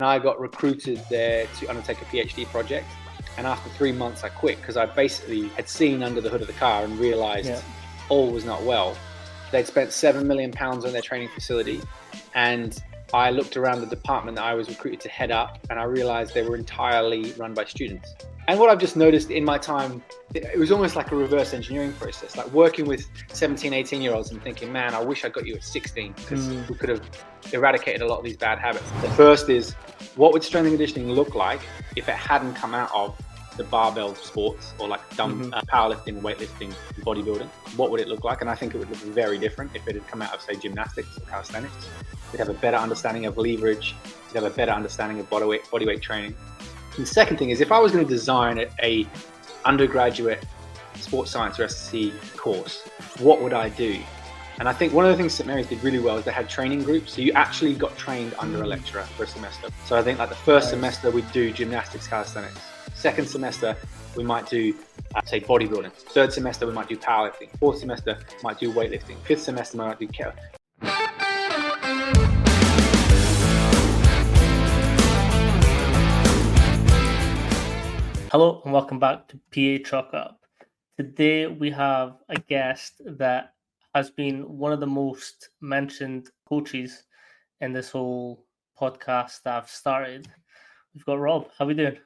I got recruited there to undertake a PhD project. And after 3 months, I quit because I basically had seen under the hood of the car and realized all was not well. They'd spent £7 million on their training facility. And I looked around the department that I was recruited to head up, and I realized they were entirely run by students. And what I've just noticed in my time, it was almost like a reverse engineering process, like working with 17, 18-year-olds and thinking, man, I wish I got you at 16 because we could have eradicated a lot of these bad habits. The first is, what would strength and conditioning look like if it hadn't come out of the barbell sports or like powerlifting, weightlifting, bodybuilding? What would it look like? And I think it would look very different if it had come out of, say, gymnastics or calisthenics. We'd have a better understanding of leverage. We'd have a better understanding of body weight training. And the second thing is, if I was going to design a undergraduate sports science or SSC course, what would I do? And I think one of the things St Mary's did really well is they had training groups. So you actually got trained under a lecturer for a semester. So I think like the first semester we'd do gymnastics, calisthenics. Second semester we might do, say, bodybuilding. Third semester we might do powerlifting. Fourth semester we might do weightlifting. Fifth semester we might do kettlebell. Hello and welcome back to PA Truck Up. Today we have a guest that has been one of the most mentioned coaches in this whole podcast that I've started. We've got Rob. How are we doing?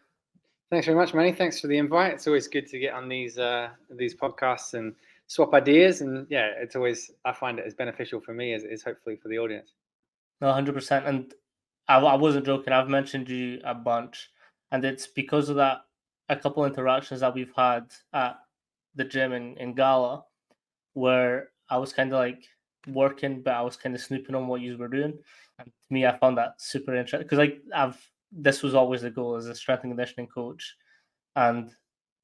Thanks very much, Manny. Thanks for the invite. It's always good to get on these podcasts and swap ideas. And yeah, it's always, I find it as beneficial for me as it is hopefully for the audience. No, 100%. And I wasn't joking. I've mentioned you a bunch. And it's because of that, a couple interactions that we've had at the gym in Gala, where I was kind of like working, but I was kind of snooping on what you were doing. And to me, I found that super interesting because this was always the goal as a strength and conditioning coach. And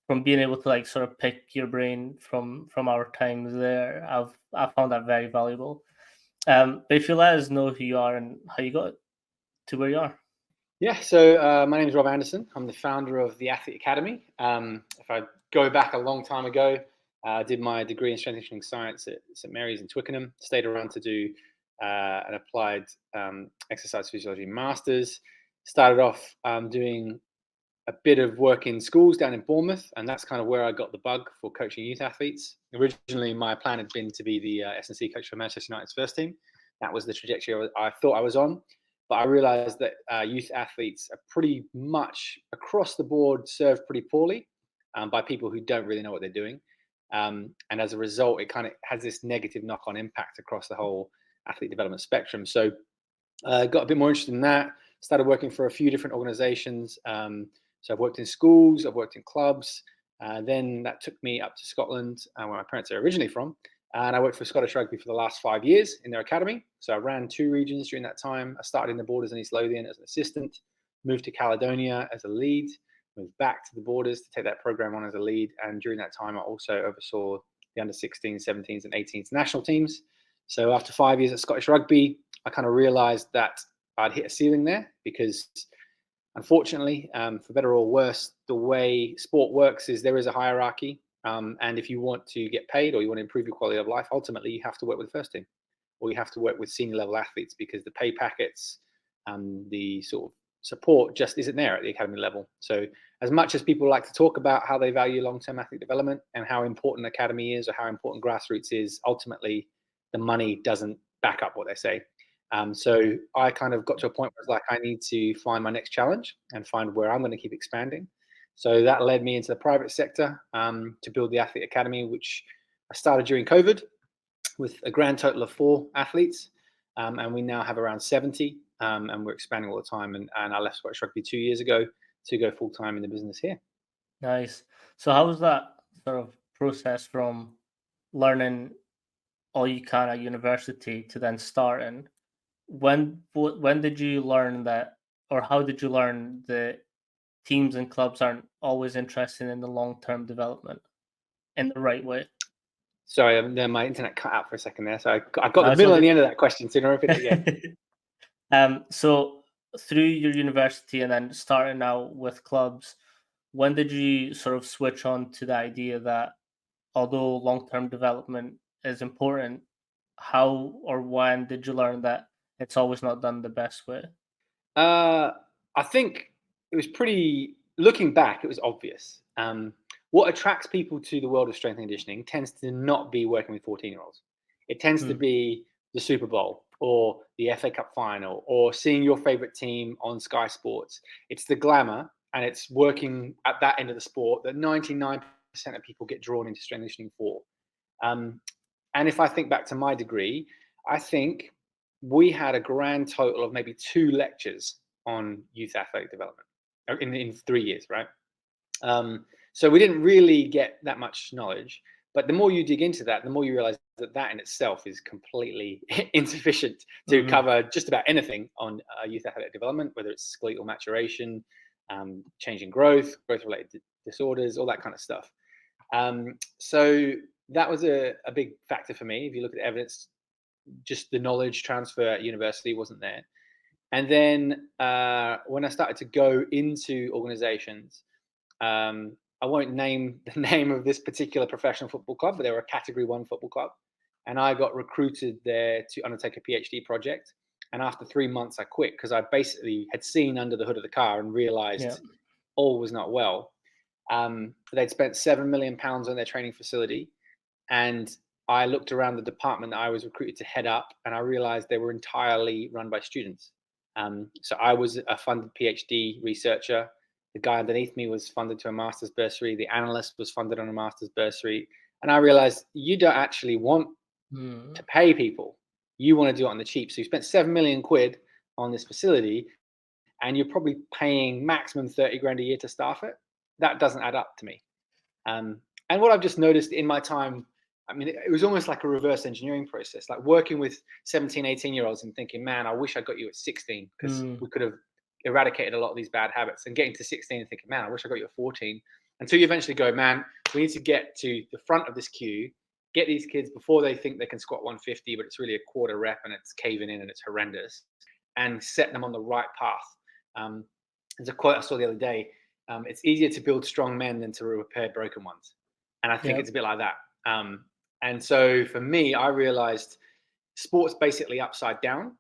from being able to like sort of pick your brain from our times there, I found that very valuable. But if you let us know who you are and how you got to where you are. Yeah, so my name is Rob Anderson. I'm the founder of the Athlete Academy. If I go back a long time ago, I did my degree in strength and conditioning science at St Mary's in Twickenham, stayed around to do an applied exercise physiology master's, started off doing a bit of work in schools down in Bournemouth, and that's kind of where I got the bug for coaching youth athletes. Originally, my plan had been to be the S&C coach for Manchester United's first team. That was the trajectory I thought I was on. But I realized that youth athletes are pretty much across the board served pretty poorly by people who don't really know what they're doing. And as a result, it kind of has this negative knock-on impact across the whole athlete development spectrum. So got a bit more interested in that, started working for a few different organizations. So I've worked in schools, I've worked in clubs. Then that took me up to Scotland, where my parents are originally from. And I worked for Scottish Rugby for the last 5 years in their academy. So I ran 2 regions during that time. I started in the Borders in East Lothian as an assistant, moved to Caledonia as a lead, moved back to the Borders to take that program on as a lead. And during that time, I also oversaw the under 16s, 17s, and 18s national teams. So after 5 years at Scottish Rugby, I kind of realized that I'd hit a ceiling there because unfortunately, for better or worse, the way sport works is there is a hierarchy. And if you want to get paid or you want to improve your quality of life, ultimately you have to work with the first team or you have to work with senior level athletes because the pay packets and the sort of support just isn't there at the academy level. So as much as people like to talk about how they value long-term athlete development and how important academy is or how important grassroots is, ultimately the money doesn't back up what they say. So I kind of got to a point where it's like, I need to find my next challenge and find where I'm going to keep expanding. So that led me into the private sector to build the Athlete Academy, which I started during COVID with a grand total of 4 athletes. And we now have around 70 and we're expanding all the time. And I left Scottish Rugby 2 years ago to go full time in the business here. Nice. So how was that sort of process from learning all you can at university to then starting? When did you learn that, or how did you learn that teams and clubs aren't always interested in the long-term development in the right way? Sorry, then my internet cut out for a second there. So I got the middle and the end of that question. So you know, repeat it again. So through your university and then starting out with clubs, when did you sort of switch on to the idea that although long-term development is important, how or when did you learn that it's always not done the best way? I think it was looking back, it was obvious. What attracts people to the world of strength and conditioning tends to not be working with 14-year-olds. It tends to be the Super Bowl or the FA Cup final or seeing your favorite team on Sky Sports. It's the glamour and it's working at that end of the sport that 99% of people get drawn into strength and conditioning for. And if I think back to my degree, I think we had a grand total of maybe 2 lectures on youth athletic development in 3 years, right? So we didn't really get that much knowledge. But the more you dig into that, the more you realize that that in itself is completely insufficient to cover just about anything on youth athletic development, whether it's skeletal maturation, changing growth-related disorders, all that kind of stuff. So that was a big factor for me. If you look at the evidence, just the knowledge transfer at university wasn't there. And then when I started to go into organizations, I won't name the name of this particular professional football club, but they were a Category 1 football club. And I got recruited there to undertake a PhD project. And after 3 months, I quit because I basically had seen under the hood of the car and realized all was not well. They'd spent £7 million on their training facility. And I looked around the department that I was recruited to head up, and I realized they were entirely run by students. So I was a funded PhD researcher. The guy underneath me was funded to a master's bursary. The analyst was funded on a master's bursary. And I realized you don't actually want to pay people. You want to do it on the cheap. So you spent £7 million on this facility, and you're probably paying maximum 30 grand a year to staff it. That doesn't add up to me. And what I've just noticed in my time, I mean, it was almost like a reverse engineering process, like working with 17, 18-year-olds and thinking, man, I wish I got you at 16 because we could have eradicated a lot of these bad habits, and getting to 16 and thinking, man, I wish I got you at 14, until you eventually go, man, we need to get to the front of this queue, get these kids before they think they can squat 150, but it's really a quarter rep and it's caving in and it's horrendous, and set them on the right path. There's a quote I saw the other day. It's easier to build strong men than to repair broken ones. And I think it's a bit like that. And so for me, I realized sport's basically upside down.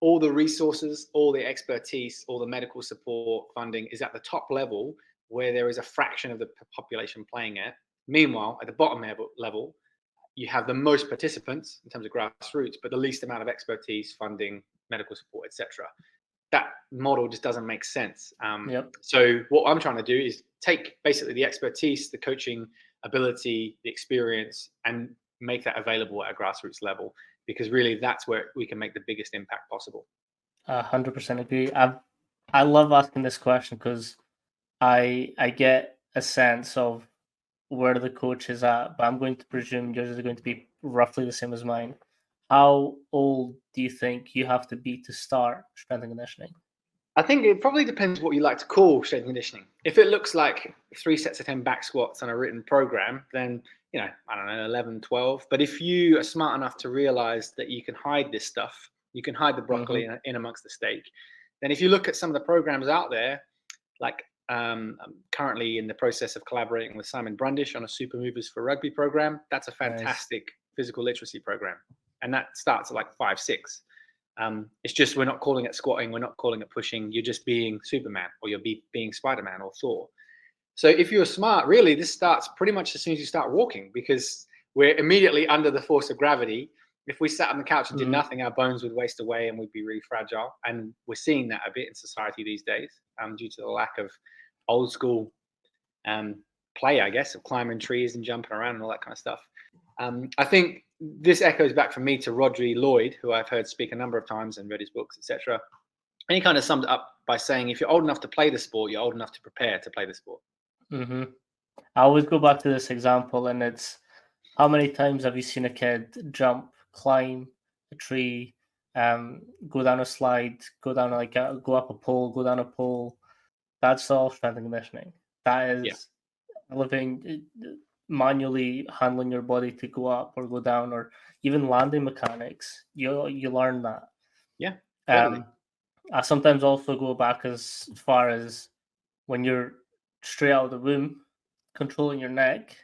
All the resources, all the expertise, all the medical support funding is at the top level where there is a fraction of the population playing it. Meanwhile, at the bottom level, you have the most participants in terms of grassroots, but the least amount of expertise, funding, medical support, etc. That model just doesn't make sense. So what I'm trying to do is take basically the expertise, the coaching ability, the experience, and make that available at a grassroots level, because really that's where we can make the biggest impact possible. 100% agree. I love asking this question because I get a sense of where the coach is at, but I'm going to presume yours is going to be roughly the same as mine. How old do you think you have to be to start strength and conditioning? I think it probably depends what you like to call strength and conditioning. If it looks like 3 sets of 10 back squats on a written program, then, I don't know, 11, 12. But if you are smart enough to realize that you can hide this stuff, you can hide the broccoli in amongst the steak, then if you look at some of the programs out there, like I'm currently in the process of collaborating with Simon Brundish on a Super Movers for Rugby program. That's a fantastic physical literacy program. And that starts at like 5, 6. It's just we're not calling it squatting, we're not calling it pushing. You're just being Superman, or you're being Spider-Man or Thor. So if you're smart, really, this starts pretty much as soon as you start walking, because we're immediately under the force of gravity. If we sat on the couch and did nothing, our bones would waste away and we'd be really fragile. And we're seeing that a bit in society these days, due to the lack of old school play, I guess, of climbing trees and jumping around and all that kind of stuff. I think this echoes back for me to Rodri Lloyd, who I've heard speak a number of times and read his books, etc. And he kind of summed it up by saying, if you're old enough to play the sport, you're old enough to prepare to play the sport. I always go back to this example, and it's, how many times have you seen a kid jump, climb a tree, go down a slide, go up a pole, go down a pole? That's all strength and conditioning. That is living, manually handling your body to go up or go down, or even landing mechanics. You learn that. Yeah. Totally. I sometimes also go back as far as when you're straight out of the womb, controlling your neck.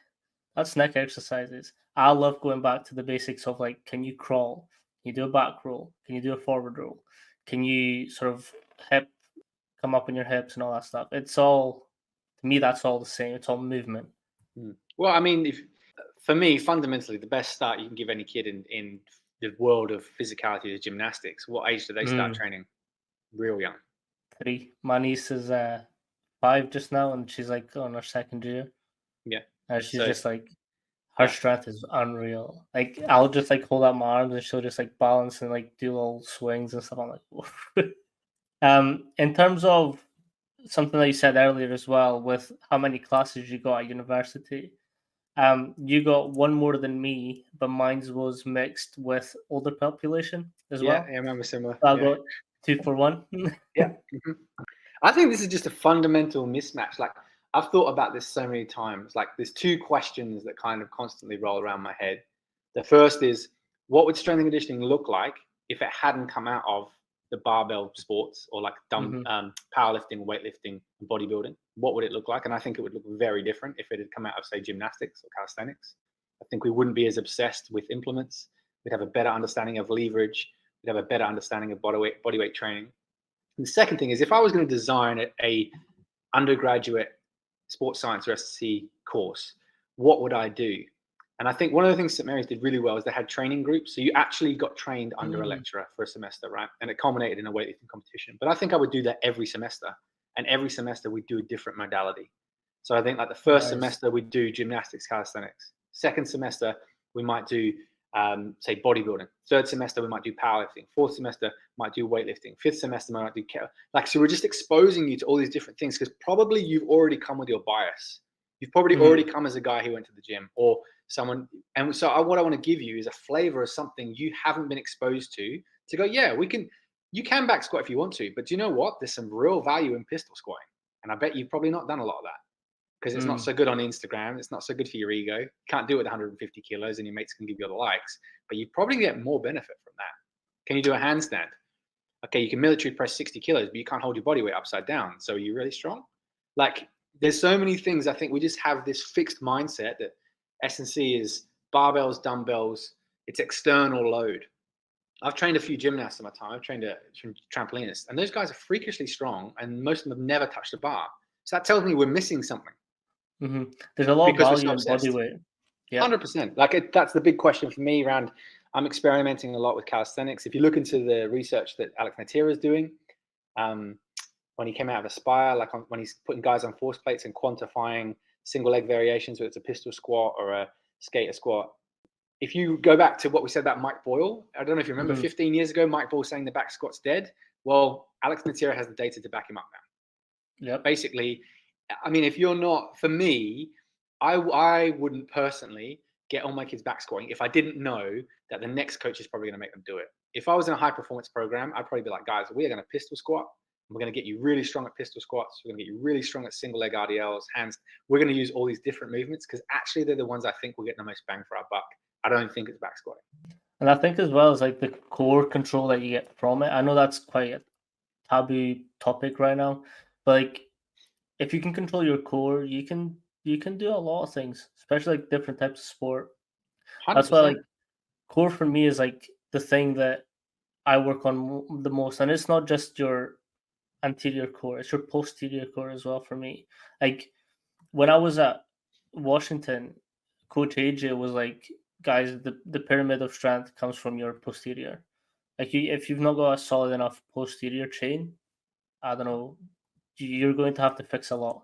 That's neck exercises. I love going back to the basics of, like, can you crawl? Can you do a back roll? Can you do a forward roll? Can you sort of hip come up on your hips and all that stuff. It's all, to me, that's all the same. It's all movement. Well, I mean, for me, fundamentally, the best start you can give any kid in the world of physicality is gymnastics. What age do they start training? Real young. 3. My niece is 5 just now, and she's like on her second year. Yeah. And she's just like, her strength is unreal. Like, I'll just like hold out my arms and she'll just like balance and like do little swings and stuff. I'm like, in terms of something that you said earlier as well, with how many classes you got at university, you got one more than me, but mine was mixed with older population as well. Yeah, I remember similar. So I got 2 for 1. Yeah. I think this is just a fundamental mismatch. Like, I've thought about this so many times. Like, there's 2 questions that kind of constantly roll around my head. The first is, what would strength and conditioning look like if it hadn't come out of the barbell sports or like powerlifting, weightlifting, and bodybuilding? What would it look like? And I think it would look very different if it had come out of, say, gymnastics or calisthenics. I think we wouldn't be as obsessed with implements. We'd have a better understanding of leverage. We'd have a better understanding of bodyweight training. And the second thing is, if I was going to design a undergraduate sports science or SSC course, what would I do? And I think one of the things St. Mary's did really well is they had training groups. So you actually got trained under a lecturer for a semester, right? And it culminated in a weightlifting competition. But I think I would do that every semester. And every semester we'd do a different modality. So I think like the first semester we'd do gymnastics, calisthenics. Second semester we might do say bodybuilding. Third semester we might do powerlifting. Fourth semester might do weightlifting. Fifth semester we might do so we're just exposing you to all these different things because probably you've already come with your bias. You've probably already come as a guy who went to the gym or someone. And so what I want to give you is a flavor of something you haven't been exposed to go, yeah, you can back squat if you want to, but do you know what? There's some real value in pistol squatting. And I bet you've probably not done a lot of that because it's not so good on Instagram. It's not so good for your ego. You can't do it with 150 kilos and your mates can give you the likes, but you probably get more benefit from that. Can you do a handstand? Okay, you can military press 60 kilos, but you can't hold your body weight upside down. So are you really strong? Like, there's so many things. I think we just have this fixed mindset that S&C is barbells, dumbbells, it's external load. I've trained a few gymnasts in my time. I've trained a trampolinist, and those guys are freakishly strong, and most of them have never touched a bar. So that tells me we're missing something. There's a lot of value in body weight. Yeah, 100%. Like that's the big question for me around. I'm experimenting a lot with calisthenics. If you look into the research that Alex Natira is doing, when he came out of Aspire, like when he's putting guys on force plates and quantifying single leg variations, whether it's a pistol squat or a skater squat. If you go back to what we said about Mike Boyle, I don't know if you remember 15 years ago, Mike Boyle saying the back squat's dead. Well, Alex Natira has the data to back him up now. Yeah. Basically, I mean, if you're not, for me, I wouldn't personally get all my kids back squatting if I didn't know that the next coach is probably going to make them do it. If I was in a high performance program, I'd probably be like, guys, we are going to pistol squat. We're going to get you really strong at pistol squats. We're going to get you really strong at single leg RDLs, hands. We're going to use all these different movements because actually they're the ones I think will get the most bang for our buck. I don't think it's back squatting. And I think as well as like the core control that you get from it. I know that's quite a taboo topic right now, but like if you can control your core, you can do a lot of things, especially like different types of sport. 100%. That's why like core for me is like the thing that I work on the most, and it's not just your anterior core, it's your posterior core as well for me. Like when I was at Washington, Coach AJ was like, guys, the pyramid of strength comes from your posterior. Like if you've not got a solid enough posterior chain, I don't know, you're going to have to fix a lot.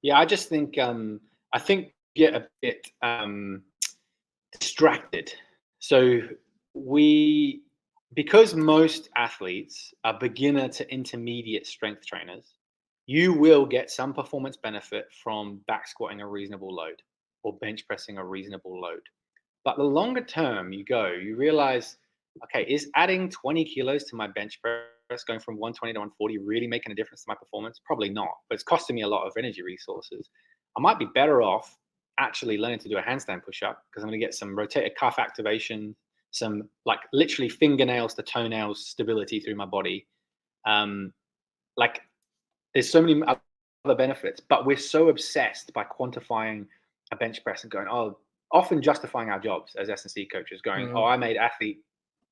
Yeah, I just think I think you get a bit distracted. So because most athletes are beginner to intermediate strength trainers, you will get some performance benefit from back squatting a reasonable load or bench pressing a reasonable load. But the longer term you go, you realize, okay, is adding 20 kilos to my bench press, going from 120 to 140, really making a difference to my performance? Probably not, but it's costing me a lot of energy resources. I might be better off actually learning to do a handstand push-up because I'm going to get some rotator cuff activation, some like literally fingernails to toenails stability through my body. Like there's so many other benefits, but we're so obsessed by quantifying a bench press and going, often justifying our jobs as S&C coaches going, I made athlete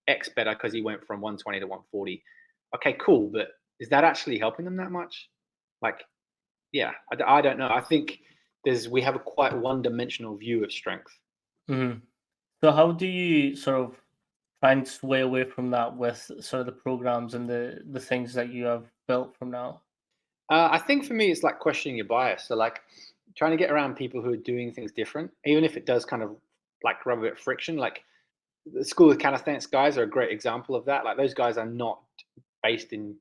X better because he went from 120 to 140. Okay, cool. But is that actually helping them that much? Like, yeah, I don't know. I think we have a quite one-dimensional view of strength. Mhm. So how do you sort of try and sway away from that with sort of the programs and the things that you have built from now? I think for me, it's like questioning your bias. So like trying to get around people who are doing things different, even if it does kind of like rub a bit of friction. Like the School of Calisthenics guys are a great example of that. Like those guys are not based in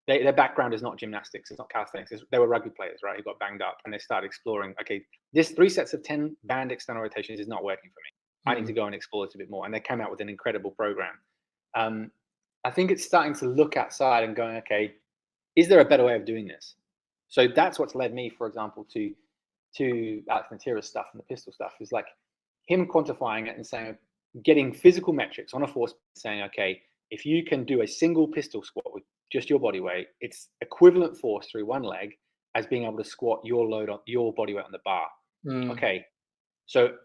their background is not gymnastics, it's not calisthenics. They were rugby players, right? Who got banged up and they started exploring. Okay, this 3 sets of 10 band external rotations is not working for me. I need to Mhm. go and explore it a bit more. And they came out with an incredible program. Um, I think it's starting to look outside and going, okay, is there a better way of doing this? So that's what's led me, for example, to Alex Natira's stuff and the pistol stuff is like him quantifying it and saying, getting physical metrics on a force, saying, okay, if you can do a single pistol squat with just your body weight, it's equivalent force through one leg as being able to squat your load on your body weight on the bar. Mm. Okay, so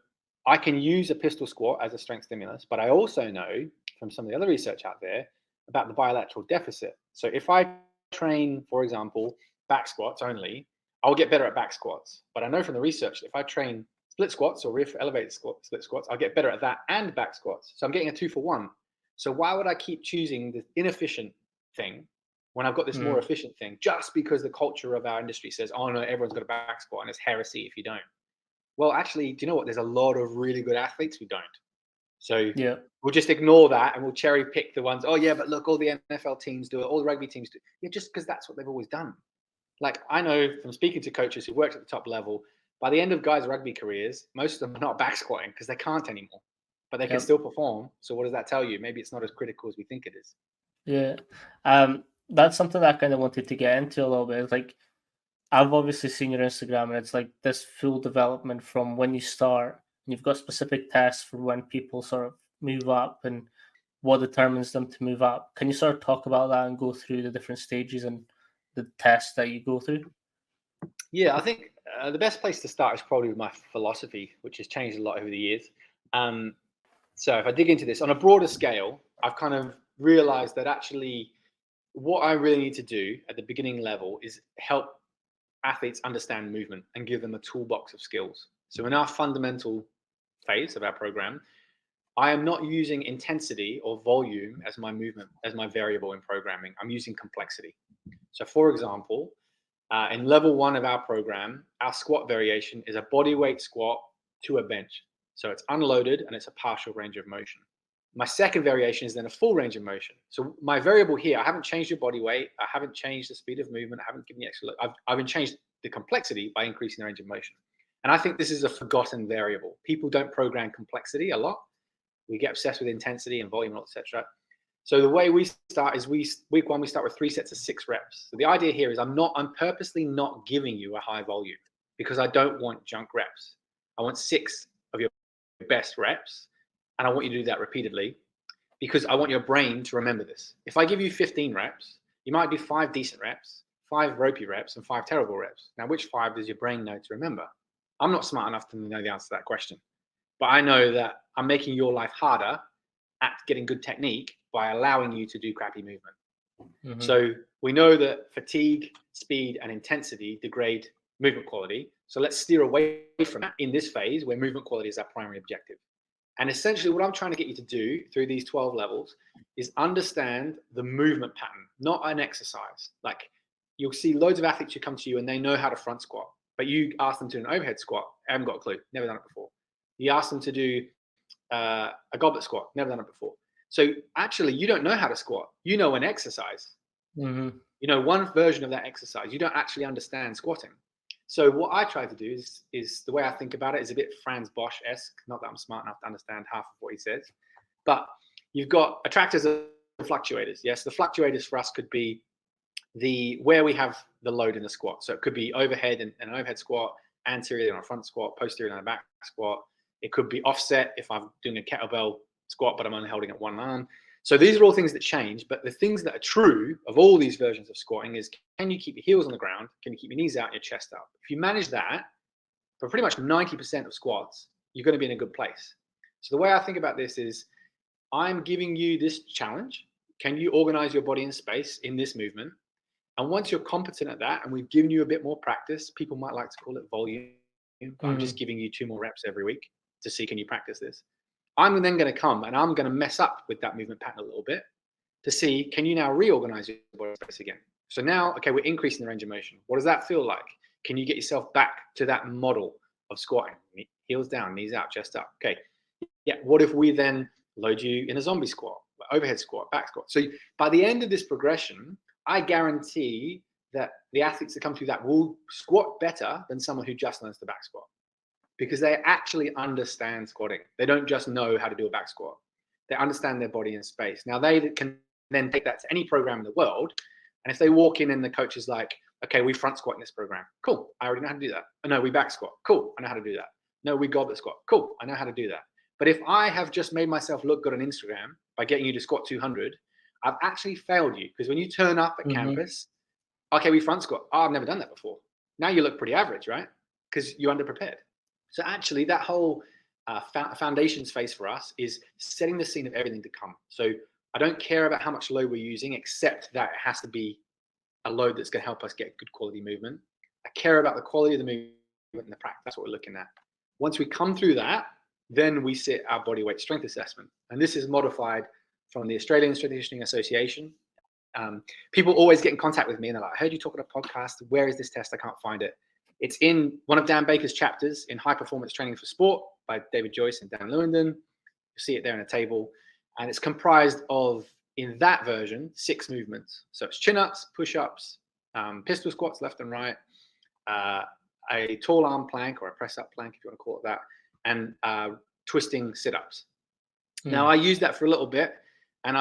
I can use a pistol squat as a strength stimulus, but I also know from some of the other research out there about the bilateral deficit. So if I train, for example, back squats only, I'll get better at back squats. But I know from the research, if I train split squats or RIF elevated split squats, I'll get better at that and back squats. So I'm getting a 2-for-1. So why would I keep choosing the inefficient thing when I've got this more Mm. efficient thing just because the culture of our industry says, oh no, everyone's got a back squat and it's heresy if you don't. Well, actually, do you know what? There's a lot of really good athletes who don't. So Yeah. we'll just ignore that and we'll cherry pick the ones. Oh yeah, but look, all the NFL teams do it, all the rugby teams do it. Yeah, just because that's what they've always done. Like I know from speaking to coaches who worked at the top level, by the end of guys' rugby careers, most of them are not back squatting because they can't anymore, but they can Yep. still perform. So what does that tell you? Maybe it's not as critical as we think it is. Yeah. That's something that I kind of wanted to get into a little bit. It's like I've obviously seen your Instagram, and it's like this full development from when you start. And you've got specific tests for when people sort of move up and what determines them to move up. Can you sort of talk about that and go through the different stages and the tests that you go through? Yeah, I think the best place to start is probably with my philosophy, which has changed a lot over the years. Um, so if I dig into this on a broader scale, I've kind of realized that actually what I really need to do at the beginning level is help athletes understand movement and give them a toolbox of skills. So in our fundamental phase of our program, I am not using intensity or volume as my movement, as my variable in programming. I'm using complexity. So for example, in level 1 of our program, our squat variation is a body weight squat to a bench. So it's unloaded and it's a partial range of motion. My second variation is then a full range of motion. So my variable here, I haven't changed your body weight. I haven't changed the speed of movement. I haven't given you extra. I've changed the complexity by increasing the range of motion. And I think this is a forgotten variable. People don't program complexity a lot. We get obsessed with intensity and volume, etc. So the way we start is week 1 we start with 3 sets of 6 reps. So the idea here is I'm purposely not giving you a high volume because I don't want junk reps. I want 6 of your best reps, and I want you to do that repeatedly because I want your brain to remember this. If I give you 15 reps, you might do 5 decent reps, 5 ropey reps, and 5 terrible reps. Now, which 5 does your brain know to remember? I'm not smart enough to know the answer to that question, but I know that I'm making your life harder at getting good technique by allowing you to do crappy movement. Mm-hmm. So we know that fatigue, speed, and intensity degrade movement quality. So let's steer away from that in this phase where movement quality is our primary objective. And essentially, what I'm trying to get you to do through these 12 levels is understand the movement pattern, not an exercise. Like you'll see loads of athletes who come to you and they know how to front squat, but you ask them to do an overhead squat, I haven't got a clue, never done it before. You ask them to do a goblet squat, never done it before. So actually, you don't know how to squat. You know an exercise. Mm-hmm. You know one version of that exercise. You don't actually understand squatting. So what I try to do is the way I think about it is a bit Franz Bosch-esque. Not that I'm smart enough to understand half of what he says, but you've got attractors and fluctuators. Yes, the fluctuators for us could be where we have the load in the squat. So it could be overhead and an overhead squat, anterior on a front squat, posterior on a back squat. It could be offset if I'm doing a kettlebell squat, but I'm only holding it one arm. So these are all things that change, but the things that are true of all these versions of squatting is, can you keep your heels on the ground? Can you keep your knees out and your chest up? If you manage that, for pretty much 90% of squats, you're going to be in a good place. So the way I think about this is, I'm giving you this challenge. Can you organize your body and space in this movement? And once you're competent at that, and we've given you a bit more practice, people might like to call it volume. I'm just giving you 2 more reps every week to see, can you practice this? I'm then going to come and I'm going to mess up with that movement pattern a little bit to see, can you now reorganize your body space again? So now, okay, we're increasing the range of motion. What does that feel like? Can you get yourself back to that model of squatting? Heels down, knees out, chest up. Okay. Yeah. What if we then load you in a zombie squat, overhead squat, back squat? So by the end of this progression, I guarantee that the athletes that come through that will squat better than someone who just learns the back squat, because they actually understand squatting. They don't just know how to do a back squat. They understand their body and space. Now they can then take that to any program in the world. And if they walk in and the coach is like, okay, we front squat in this program. Cool. I already know how to do that. Oh, no, we back squat. Cool. I know how to do that. No, we goblet squat. Cool. I know how to do that. But if I have just made myself look good on Instagram by getting you to squat 200, I've actually failed you, because when you turn up at campus, okay, we front squat. Oh, I've never done that before. Now you look pretty average, right? Because you're underprepared. So actually that whole foundations phase for us is setting the scene of everything to come. So I don't care about how much load we're using, except that it has to be a load that's going to help us get good quality movement. I care about the quality of the movement and the practice. That's what we're looking at. Once we come through that, then we sit our body weight strength assessment. And this is modified from the Australian Strength and Conditioning Association. People always get in contact with me and they're like, I heard you talk on a podcast. Where is this test? I can't find it. It's in one of Dan Baker's chapters in High Performance Training for Sport by David Joyce and Dan Lewandon. You see it there in a table. And it's comprised of, in that version, 6 movements. So it's chin-ups, push-ups, pistol squats left and right, a tall arm plank or a press-up plank, if you want to call it that, and twisting sit-ups. Now, I used that for a little bit. And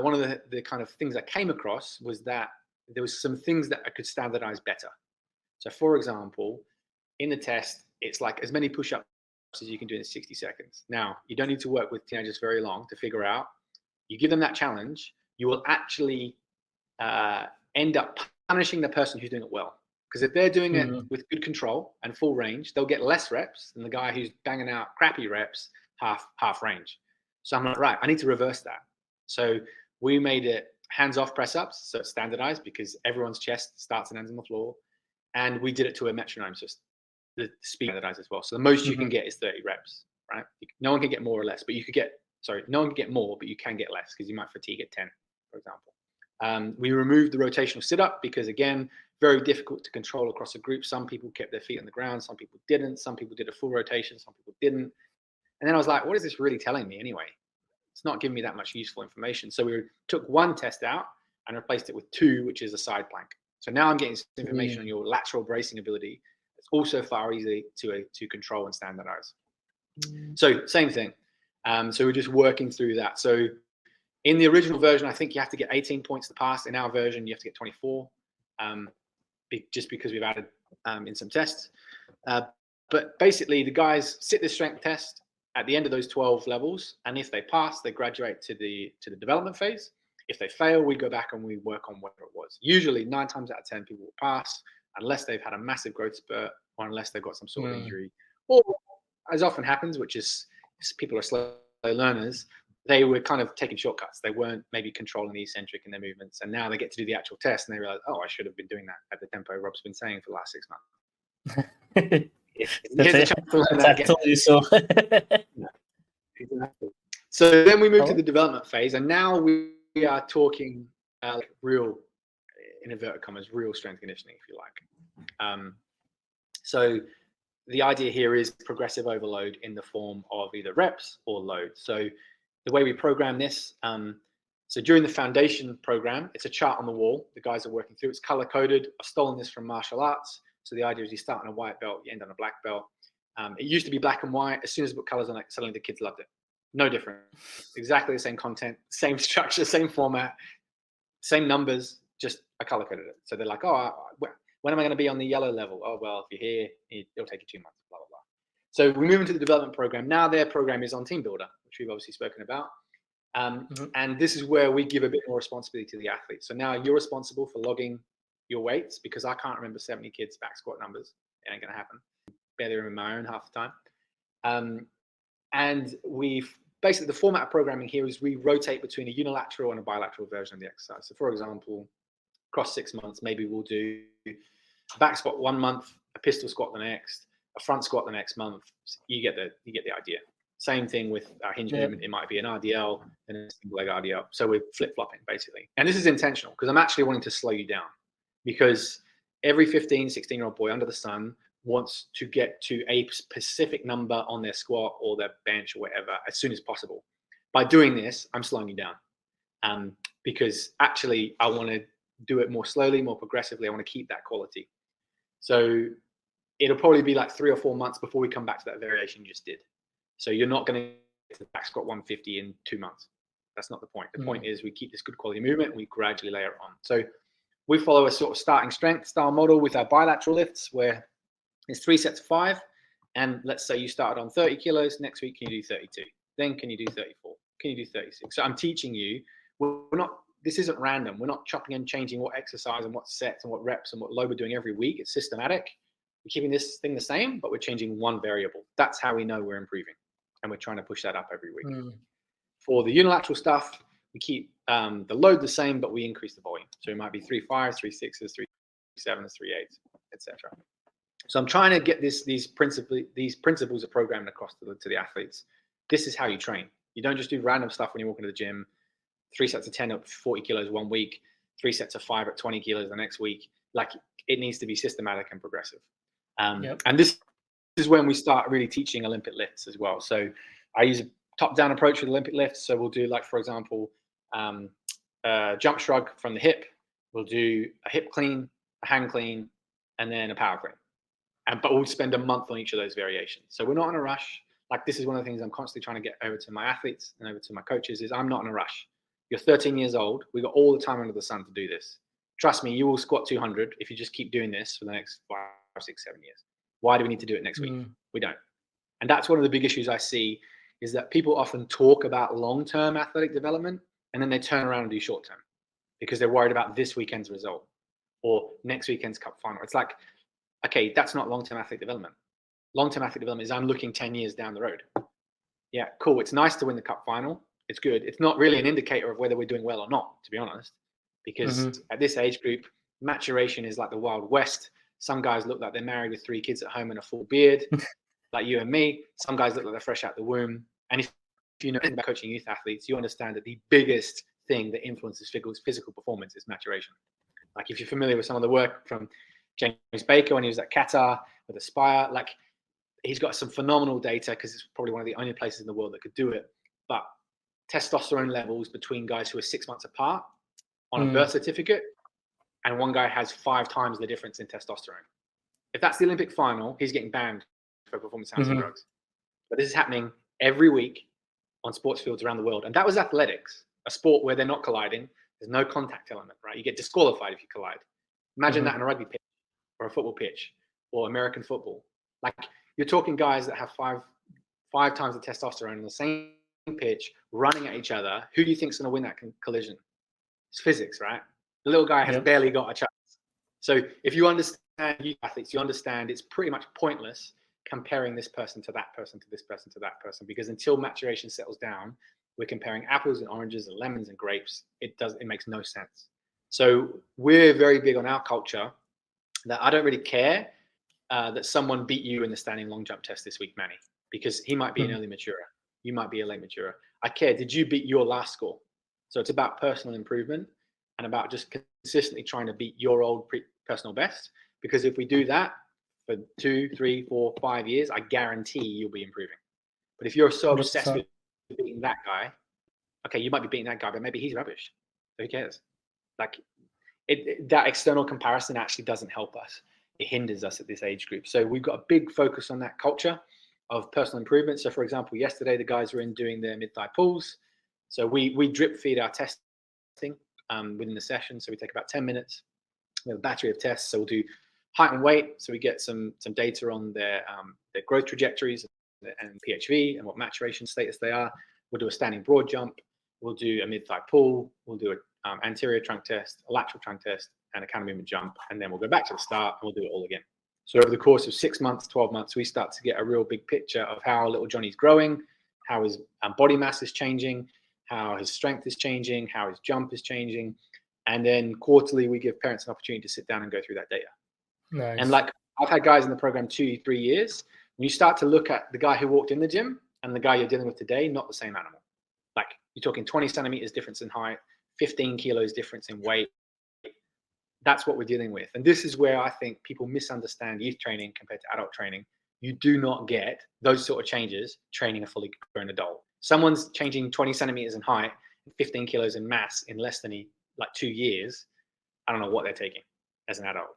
one of the kind of things I came across was that there was some things that I could standardize better. So for example, in the test, it's like as many push-ups as you can do in 60 seconds. Now, you don't need to work with teenagers very long to figure out. You give them that challenge, you will actually end up punishing the person who's doing it well. Because if they're doing it with good control and full range, they'll get less reps than the guy who's banging out crappy reps, half range. So I'm like, right, I need to reverse that. So we made it hands-off press-ups, so it's standardized because everyone's chest starts and ends on the floor. And we did it to a metronome system. The speed standardized as well. So the most you can get is 30 reps, right? No one can get more or less, but you could get, no one can get more, but you can get less because you might fatigue at 10, for example. We removed the rotational sit-up because, again, very difficult to control across a group. Some people kept their feet on the ground. Some people didn't. Some people did a full rotation. Some people didn't. And then I was like, what is this really telling me anyway? It's not giving me that much useful information. So we took one test out and replaced it with 2, which is a side plank. So now I'm getting some information on your lateral bracing ability. It's also far easier to control and standardize. So same thing. So we're just working through that. So in the original version, I think you have to get 18 points to pass. In our version, you have to get 24, just because we've added in some tests. But basically, the guys sit this strength test at the end of those 12 levels, and if they pass, they graduate to the development phase. If they fail, we go back and we work on whatever it was. Usually 9 times out of 10 people will pass unless they've had a massive growth spurt or unless they've got some sort of injury. Or as often happens, which is people are slow learners, they were kind of taking shortcuts. They weren't maybe controlling the eccentric in their movements. And now they get to do the actual test and they realize, oh, I should have been doing that at the tempo Rob's been saying for the last 6 months. I told you so. Exactly. So then we move to the development phase, and now we are talking like real, in inverted commas, real strength conditioning, if you like. So the idea here is progressive overload in the form of either reps or load. So the way we program this, so during the foundation program, it's a chart on the wall. The guys are working through. It's color coded. I've stolen this from martial arts. So the idea is you start on a white belt, you end on a black belt. It used to be black and white. As soon as we put colors on it, suddenly the kids loved it. No different. Exactly the same content, same structure, same format, same numbers, just I color coded it. So they're like, oh, when am I going to be on the yellow level? Oh, well, if you're here, it'll take you 2 months, blah, blah, blah. So we move into the development program. Now their program is on Team Builder, which we've obviously spoken about. And this is where we give a bit more responsibility to the athlete. So now you're responsible for logging your weights, because I can't remember 70 kids back squat numbers. It ain't going to happen. Barely remember my own half the time. And we've basically, the format of programming here is we rotate between a unilateral and a bilateral version of the exercise. So for example, across 6 months, maybe we'll do a back squat 1 month, a pistol squat the next, a front squat the next month. You get the idea. Same thing with our hinge movement. It might be an RDL and a single leg RDL. So we're flip-flopping basically. And this is intentional because I'm actually wanting to slow you down, because every 15, 16-year-old boy under the sun wants to get to a specific number on their squat or their bench or whatever as soon as possible. By doing this, I'm slowing you down, because actually I want to do it more slowly, more progressively. I want to keep that quality. So it'll probably be like 3 or 4 months before we come back to that variation you just did. So you're not going to get to the back squat 150 in 2 months. That's not the point. The point is we keep this good quality movement and we gradually layer it on. So we follow a sort of starting strength style model with our bilateral lifts, where it's 3 sets of 5. And let's say you started on 30 kilos. Next week, can you do 32? Then can you do 34? Can you do 36? So I'm teaching you, this isn't random. We're not chopping and changing what exercise and what sets and what reps and what load we're doing every week. It's systematic. We're keeping this thing the same, but we're changing one variable. That's how we know we're improving. And we're trying to push that up every week. For the unilateral stuff, we keep the load the same, but we increase the volume. So it might be 3 5s, 3 6s, 3 7s, 3 8s, etc. So I'm trying to get these principles are programmed across to the athletes. This is how you train. You don't just do random stuff when you walk into the gym. 3 sets of 10 at 40 kilos 1 week, 3 sets of 5 at 20 kilos the next week. Like, it needs to be systematic and progressive. And this is when we start really teaching Olympic lifts as well. So I use a top-down approach with Olympic lifts. So we'll do, like, for example, jump shrug from the hip. We'll do a hip clean, a hand clean, and then a power clean. But we'll spend a month on each of those variations. So we're not in a rush. Like, this is one of the things I'm constantly trying to get over to my athletes and over to my coaches is I'm not in a rush. You're 13 years old. We've got all the time under the sun to do this. Trust me, you will squat 200 if you just keep doing this for the next 5, 6, 7 years. Why do we need to do it next week? We don't. And that's one of the big issues I see, is that people often talk about long-term athletic development and then they turn around and do short-term because they're worried about this weekend's result or next weekend's cup final. It's like, okay, that's not long-term athletic development. Long-term athletic development is I'm looking 10 years down the road. Yeah, cool. It's nice to win the cup final. It's good. It's not really an indicator of whether we're doing well or not, to be honest, because at this age group, maturation is like the Wild West. Some guys look like they're married with 3 kids at home and a full beard, like you and me. Some guys look like they're fresh out the womb. And if you know anything about coaching youth athletes, you understand that the biggest thing that influences physical performance is maturation. Like, if you're familiar with some of the work from James Baker when he was at Qatar with Aspire, like, he's got some phenomenal data because it's probably one of the only places in the world that could do it. But testosterone levels between guys who are 6 months apart on a birth certificate, and one guy has 5 times the difference in testosterone. If that's the Olympic final, he's getting banned for performance-enhancing drugs. But this is happening every week on sports fields around the world. And that was athletics, a sport where they're not colliding. There's no contact element, right? You get disqualified if you collide. Imagine that in a rugby pitch or a football pitch or American football. Like, you're talking guys that have five times the testosterone on the same pitch, running at each other. Who do you think is going to win that collision? It's physics, right? The little guy has barely got a chance. So if you understand youth athletes, you understand it's pretty much pointless comparing this person to that person to this person to that person, because until maturation settles down, we're comparing apples and oranges and lemons and grapes. It makes no sense. So we're very big on our culture that I don't really care that someone beat you in the standing long jump test this week, Manny, because he might be an early maturer. You might be a late maturer. I care, did you beat your last score? So it's about personal improvement and about just consistently trying to beat your old personal best. Because if we do that for 2, 3, 4, 5 years, I guarantee you'll be improving. But if you're so obsessed with beating that guy, okay, you might be beating that guy, but maybe he's rubbish. Who cares? Like, that external comparison actually doesn't help us. It hinders us at this age group. So we've got a big focus on that culture of personal improvement. So for example, yesterday, the guys were in doing their mid-thigh pulls. So we drip feed our testing within the session. So we take about 10 minutes. We have a battery of tests. So we'll do height and weight. So we get some data on their growth trajectories and PHV and what maturation status they are. We'll do a standing broad jump. We'll do a mid-thigh pull. We'll do an anterior trunk test, a lateral trunk test, and a counter movement jump. And then we'll go back to the start and we'll do it all again. So over the course of 6 months, 12 months, we start to get a real big picture of how little Johnny's growing, how his body mass is changing, how his strength is changing, how his jump is changing. And then quarterly, we give parents an opportunity to sit down and go through that data. Nice. And like I've had guys in the program 2-3 years. When you start to look at the guy who walked in the gym and the guy you're dealing with today, not the same animal. Like you're talking 20 centimeters difference in height, 15 kilos difference in weight. That's what we're dealing with. And this is where I think people misunderstand youth training compared to adult training. You do not get those sort of changes training a fully grown adult. Someone's changing 20 centimeters in height, 15 kilos in mass in less than 2 years. I don't know what they're taking as an adult.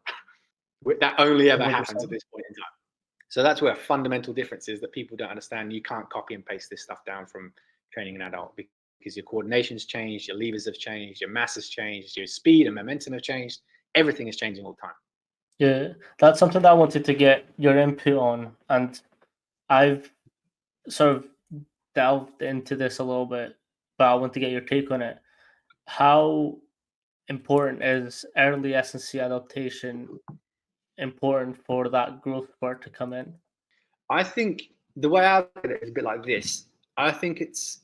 That only ever 100%. happens at this point in time. So that's where a fundamental difference is that people don't understand. You can't copy and paste this stuff down from training an adult because your coordination's changed, your levers have changed, your mass has changed, your speed and momentum have changed. Everything is changing all the time. Yeah, that's something that I wanted to get your input on, and I've sort of delved into this a little bit, but I want to get your take on it. How important is early S&C adaptation important for that growth spurt to come in? I think the way I look at it is a bit like this. I think it's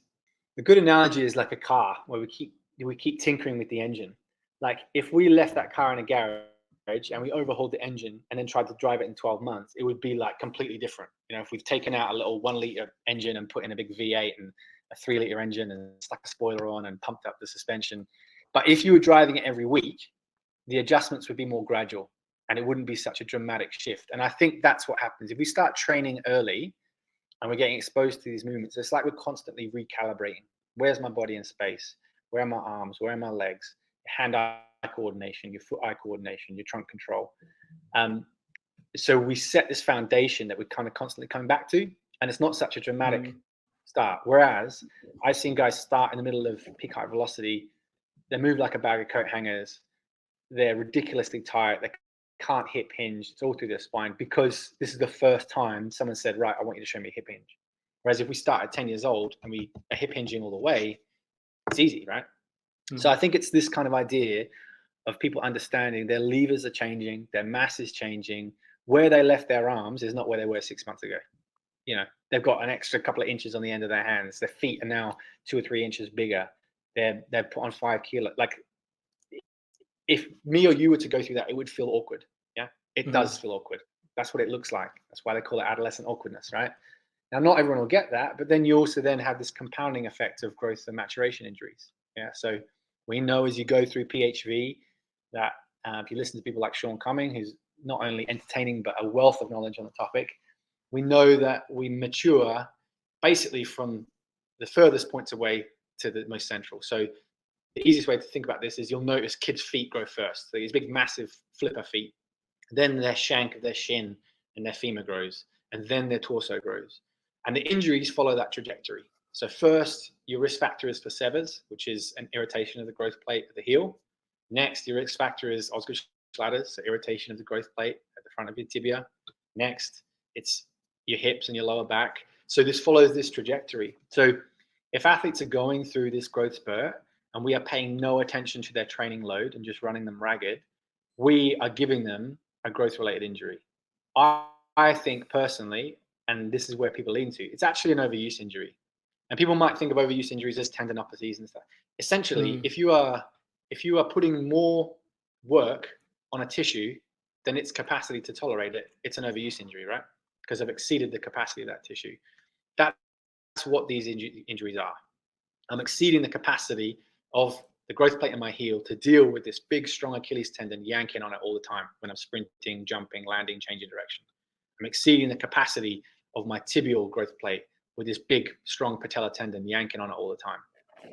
the good analogy is like a car where we keep tinkering with the engine. Like if we left that car in a garage and we overhauled the engine and then tried to drive it in 12 months, it would be like completely different. You know, if we've taken out a little 1 liter engine and put in a big V8 and a 3 liter engine and stuck a spoiler on and pumped up the suspension. But if you were driving it every week, the adjustments would be more gradual and it wouldn't be such a dramatic shift. And I think that's what happens. If we start training early and we're getting exposed to these movements, it's like we're constantly recalibrating. Where's my body in space? Where are my arms? Where are my legs? Hand-eye coordination, your foot-eye coordination, your trunk control. So we set this foundation that we're kind of constantly coming back to, and it's not such a dramatic start. Whereas I've seen guys start in the middle of peak height velocity, they move like a bag of coat hangers, they're ridiculously tight, they can't hip hinge, it's all through their spine because this is the first time someone said, right, I want you to show me a hip hinge. Whereas if we start at 10 years old and we are hip hinging all the way, it's easy, right? So I think it's this kind of idea of people understanding their levers are changing, their mass is changing. Where they left their arms is not where they were 6 months ago. You know, they've got an extra couple of inches on the end of their hands. Their feet are now 2 or 3 inches bigger. They're put on 5 kilos. Like if me or you were to go through that, it would feel awkward. Yeah, it does feel awkward. That's what it looks like. That's why they call it adolescent awkwardness, right? Now, not everyone will get that, but then you also then have this compounding effect of growth and maturation injuries. Yeah, so we know as you go through PHV that if you listen to people like Sean Cumming, who's not only entertaining but a wealth of knowledge on the topic, we know that we mature basically from the furthest points away to the most central. So the easiest way to think about this is you'll notice kids' feet grow first. So these big, massive flipper feet. Then their shank of their shin and their femur grows, and then their torso grows. And the injuries follow that trajectory. So first, your risk factor is for severs, which is an irritation of the growth plate at the heel. Next, your risk factor is Osgood Schlatters, so irritation of the growth plate at the front of your tibia. Next, it's your hips and your lower back. So this follows this trajectory. So if athletes are going through this growth spurt and we are paying no attention to their training load and just running them ragged, we are giving them a growth-related injury. I think personally, and this is where people lean to, it's actually an overuse injury. And people might think of overuse injuries as tendinopathies and stuff. Essentially, if you are putting more work on a tissue than its capacity to tolerate it, it's an overuse injury, right? Because I've exceeded the capacity of that tissue. That's what these injuries are. I'm exceeding the capacity of the growth plate in my heel to deal with this big, strong Achilles tendon yanking on it all the time when I'm sprinting, jumping, landing, changing direction. I'm exceeding the capacity of my tibial growth plate with this big, strong patella tendon yanking on it all the time.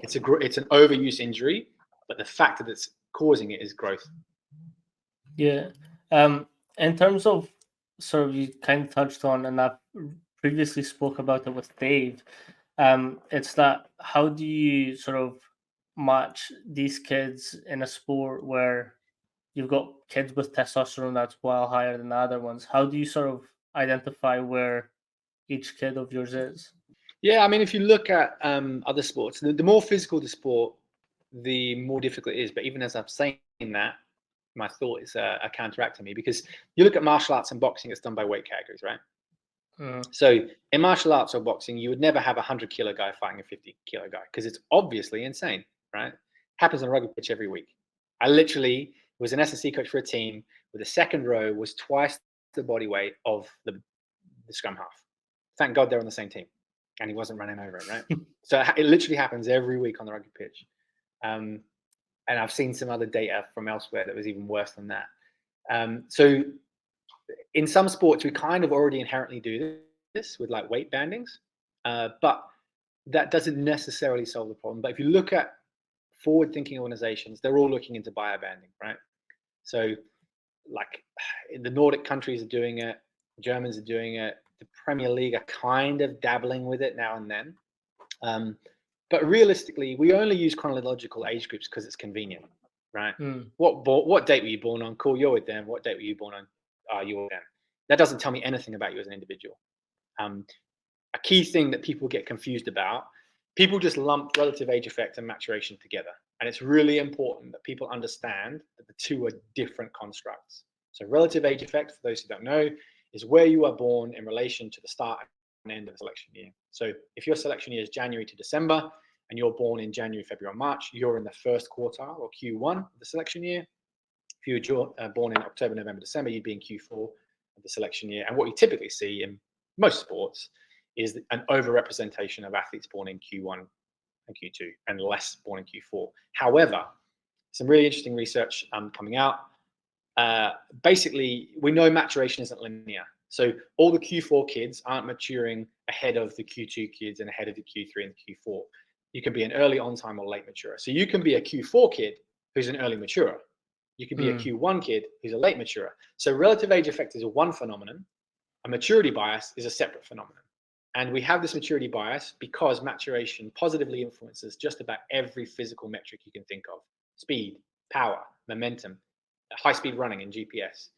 It's an overuse injury, but the factor that's causing it is growth. Yeah. In terms of sort of you kind of touched on, and I previously spoke about it with Dave, it's that how do you sort of match these kids in a sport where you've got kids with testosterone that's well higher than the other ones? How do you sort of identify where each kid of yours is? Yeah, I mean, if you look at other sports, the more physical the sport, the more difficult it is. But even as I'm saying that, my thought is counteracting me, because you look at martial arts and boxing, it's done by weight categories, right? So in martial arts or boxing, you would never have a 100-kilo guy fighting a 50-kilo guy because it's obviously insane, right? Happens on a rugby pitch every week. I literally was an S&C coach for a team where the second row was twice the body weight of the scrum half. Thank God they're on the same team, and he wasn't running over it, right? So it literally happens every week on the rugby pitch. And I've seen some other data from elsewhere that was even worse than that. So in some sports, we kind of already inherently do this with like weight bandings, but that doesn't necessarily solve the problem. But if you look at forward-thinking organizations, they're all looking into biobanding, right? So like in the Nordic countries are doing it, the Germans are doing it, the Premier League are kind of dabbling with it now and then. But realistically, we only use chronological age groups because it's convenient, right? What date were you born on? Cool, you're with them. What date were you born on? You're with them. That doesn't tell me anything about you as an individual. A key thing that people get confused about, people just lump relative age effect and maturation together. And it's really important that people understand that the two are different constructs. So relative age effect, for those who don't know, is where you are born in relation to the start and end of the selection year. So if your selection year is January to December and you're born in January, February, or March, you're in the first quartile or Q1 of the selection year. If you were born in October, November, December, you'd be in Q4 of the selection year. And what you typically see in most sports is an overrepresentation of athletes born in Q1 and Q2 and less born in Q4. However, some really interesting research coming out. Basically, we know maturation isn't linear. So all the Q4 kids aren't maturing ahead of the Q2 kids and ahead of the Q3 and the Q4. You can be an early on time or late maturer. So you can be a Q4 kid who's an early maturer. You can be a Q1 kid who's a late maturer. So relative age effect is one phenomenon. A maturity bias is a separate phenomenon. And we have this maturity bias because maturation positively influences just about every physical metric you can think of: speed, power, momentum, high speed running, and GPS.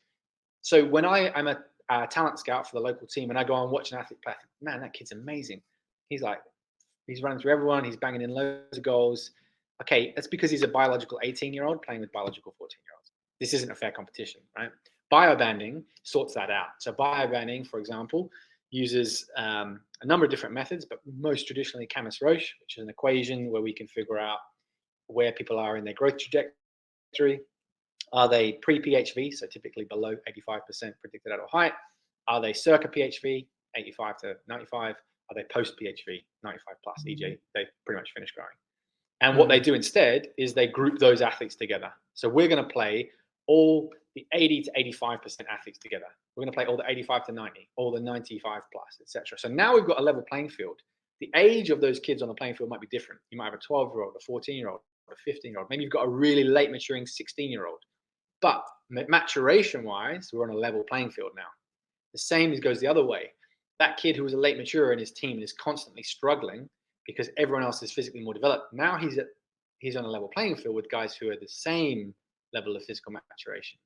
So when I'm a talent scout for the local team and I go and watch an athlete play, I think, man, that kid's amazing. He's running through everyone. He's banging in loads of goals. Okay, that's because he's a biological 18-year-old playing with biological 14-year-olds. This isn't a fair competition, right? Biobanding sorts that out. So biobanding, for example, uses a number of different methods, but most traditionally Camas-Roche, which is an equation where we can figure out where people are in their growth trajectory. Are they pre-PHV, so typically below 85% predicted adult height? Are they circa PHV, 85 to 95? Are they post-PHV, 95 plus, e.g. they pretty much finished growing? And what they do instead is they group those athletes together. So we're going to play all the 80 to 85% athletes together. We're going to play all the 85 to 90, all the 95 plus, etc. So now we've got a level playing field. The age of those kids on the playing field might be different. You might have a 12-year-old, a 14-year-old, a 15-year-old. Maybe you've got a really late maturing 16-year-old. But maturation-wise, we're on a level playing field now. The same goes the other way. That kid who was a late maturer in his team and is constantly struggling because everyone else is physically more developed, now he's on a level playing field with guys who are the same level of physical maturation.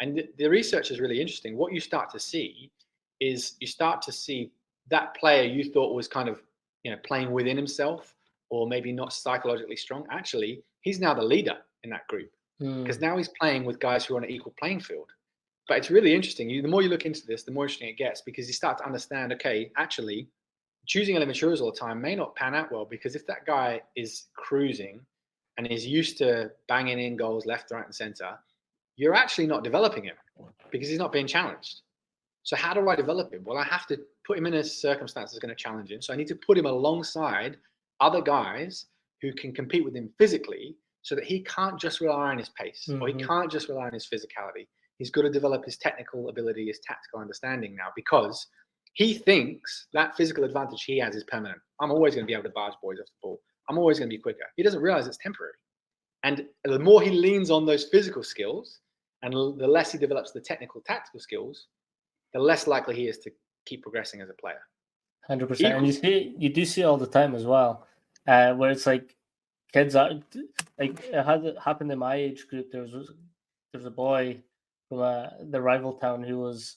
And the research is really interesting. What you start to see is that player you thought was kind of playing within himself or maybe not psychologically strong. Actually, he's now the leader in that group because now he's playing with guys who are on an equal playing field. But it's really interesting. The more you look into this, the more interesting it gets because you start to understand, okay, actually, choosing early maturers all the time may not pan out well because if that guy is cruising and is used to banging in goals left, right, and center, you're actually not developing him because he's not being challenged. So how do I develop him? Well, I have to put him in a circumstance that's going to challenge him. So I need to put him alongside other guys who can compete with him physically so that he can't just rely on his pace or he can't just rely on his physicality. He's got to develop his technical ability, his tactical understanding now because he thinks that physical advantage he has is permanent. I'm always going to be able to barge boys off the ball. I'm always going to be quicker. He doesn't realize it's temporary. And the more he leans on those physical skills and the less he develops the technical, tactical skills, the less likely he is to keep progressing as a player. 100%. And you do see it all the time as well, where it's like kids are like it happened in my age group. There was a boy from the rival town who was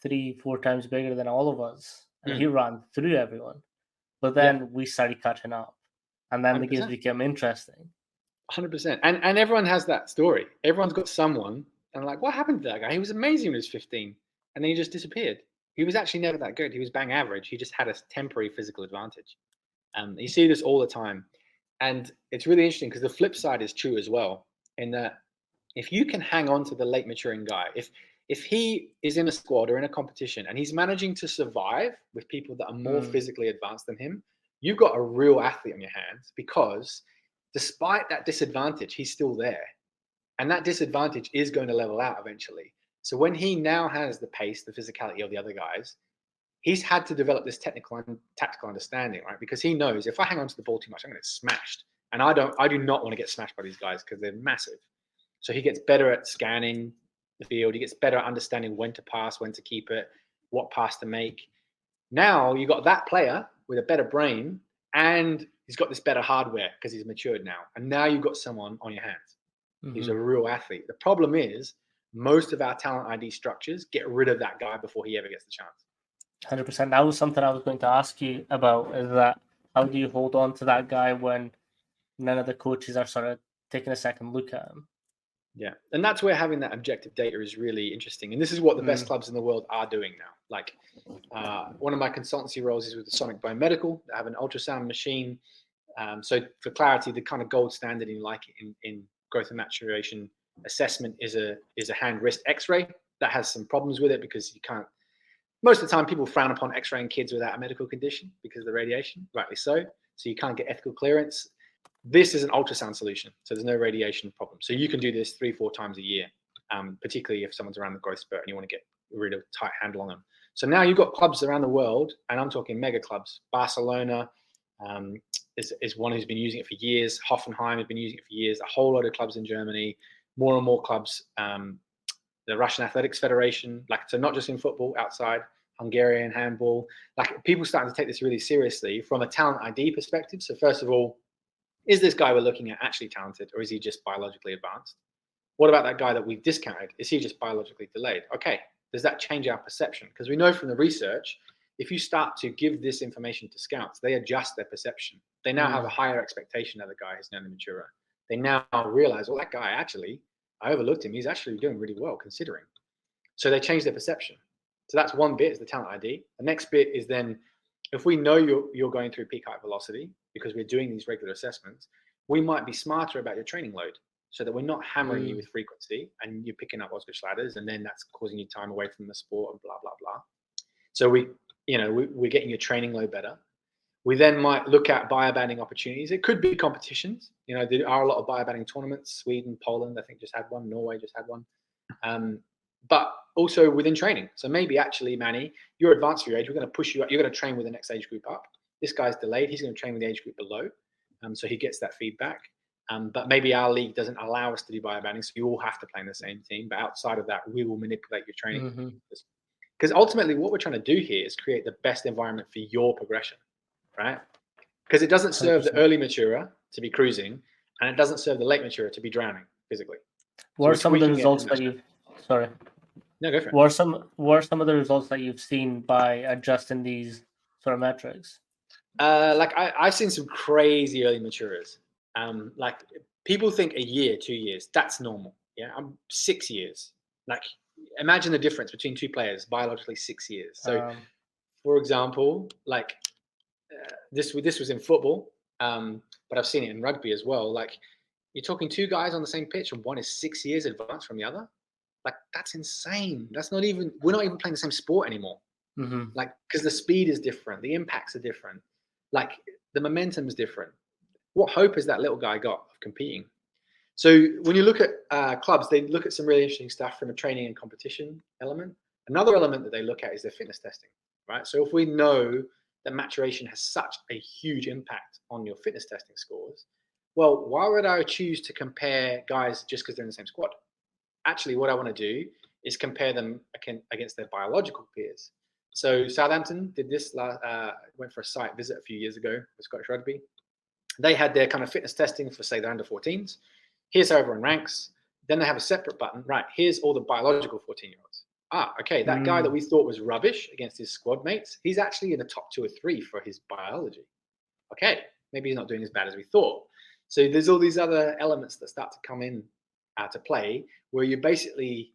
3-4 times bigger than all of us, and he ran through everyone. But then we started catching up, and then 100%. The games became interesting. 100%. And everyone has that story. Everyone's got someone, and like, what happened to that guy? He was amazing when he was 15, and then he just disappeared. He was actually never that good. He was bang average. He just had a temporary physical advantage. You see this all the time. And it's really interesting because the flip side is true as well, in that if you can hang on to the late maturing guy, if he is in a squad or in a competition and he's managing to survive with people that are more physically advanced than him, you've got a real athlete on your hands, because despite that disadvantage, he's still there. And that disadvantage is going to level out eventually. So when he now has the pace, the physicality of the other guys, he's had to develop this technical and tactical understanding, right? Because he knows if I hang on to the ball too much, I'm going to get smashed. And I do not want to get smashed by these guys because they're massive. So he gets better at scanning the field. He gets better at understanding when to pass, when to keep it, what pass to make. Now you got that player with a better brain, and he's got this better hardware because he's matured now. And now you've got someone on your hands who's a real athlete. The problem is most of our talent ID structures get rid of that guy before he ever gets the chance. 100%. That was something I was going to ask you about, is that how do you hold on to that guy when none of the coaches are sort of taking a second look at him? Yeah, and that's where having that objective data is really interesting. And this is what the best clubs in the world are doing now. Like one of my consultancy roles is with the Sonic Biomedical. They have an ultrasound machine. So for clarity, the kind of gold standard in growth and maturation assessment is a hand wrist X-ray. That has some problems with it because you can't. Most of the time, people frown upon X-raying kids without a medical condition because of the radiation, rightly so. So you can't get ethical clearance. This is an ultrasound solution, so there's no radiation problem. So you can do this 3-4 times a year, particularly if someone's around the growth spurt and you want to get rid of a tight handle on them. So now you've got clubs around the world, and I'm talking mega clubs. Barcelona is one who's been using it for years. Hoffenheim has been using it for years. A whole lot of clubs in Germany, more and more clubs. The Russian Athletics Federation, so not just in football, outside, Hungarian handball, people starting to take this really seriously from a talent ID perspective. So first of all, is this guy we're looking at actually talented, or is he just biologically advanced? What about that guy that we've discounted? Is he just biologically delayed? Okay, does that change our perception? Because we know from the research, if you start to give this information to scouts, they adjust their perception. They now have a higher expectation of the guy who's now the maturer. They now realize, well, that guy actually, I overlooked him. He's actually doing really well considering. So they change their perception. So that's one bit, is the talent ID. The next bit is then, if we know you're going through peak height velocity because we're doing these regular assessments, we might be smarter about your training load so that we're not hammering you with frequency and you're picking up Osgood ladders, and then that's causing you time away from the sport and blah, blah, blah. So we're getting your training load better. We then might look at biobanding opportunities. It could be competitions. There are a lot of biobanding tournaments. Sweden, Poland, I think just had one. Norway just had one. But also within training. So maybe actually, Manny, you're advanced for your age. We're going to push you up. You're going to train with the next age group up. This guy's delayed. He's going to train with the age group below. So he gets that feedback. But maybe our league doesn't allow us to do biobanding. So you all have to play in the same team. But outside of that, we will manipulate your training. Because ultimately, what we're trying to do here is create the best environment for your progression, right? Because it doesn't serve 100%. The early maturer to be cruising, and it doesn't serve the late maturer to be drowning physically. What are some of the results that you've... Sorry. No, go for it. What are some of the results that you've seen by adjusting these sort of metrics? I've seen some crazy early maturers. People think a year, 2 years, that's normal. Yeah, I'm 6 years. Imagine the difference between two players, biologically 6 years. So, for example, this was in football, but I've seen it in rugby as well. You're talking two guys on the same pitch, and one is 6 years advanced from the other. That's insane. We're not even playing the same sport anymore. Because the speed is different, the impacts are different, the momentum is different. What hope has that little guy got of competing? So when you look at clubs, they look at some really interesting stuff from a training and competition element. Another element that they look at is their fitness testing, right? So if we know that maturation has such a huge impact on your fitness testing scores, well, why would I choose to compare guys just because they're in the same squad? Actually, what I want to do is compare them against their biological peers. So Southampton did this, went for a site visit a few years ago with Scottish Rugby. They had their kind of fitness testing for, say, their under 14s. Here's how everyone ranks. Then they have a separate button. Right, here's all the biological 14-year-olds. Okay, that guy that we thought was rubbish against his squad mates, he's actually in the top 2 or 3 for his biology. Okay, maybe he's not doing as bad as we thought. So there's all these other elements that start to come in to play, where you're basically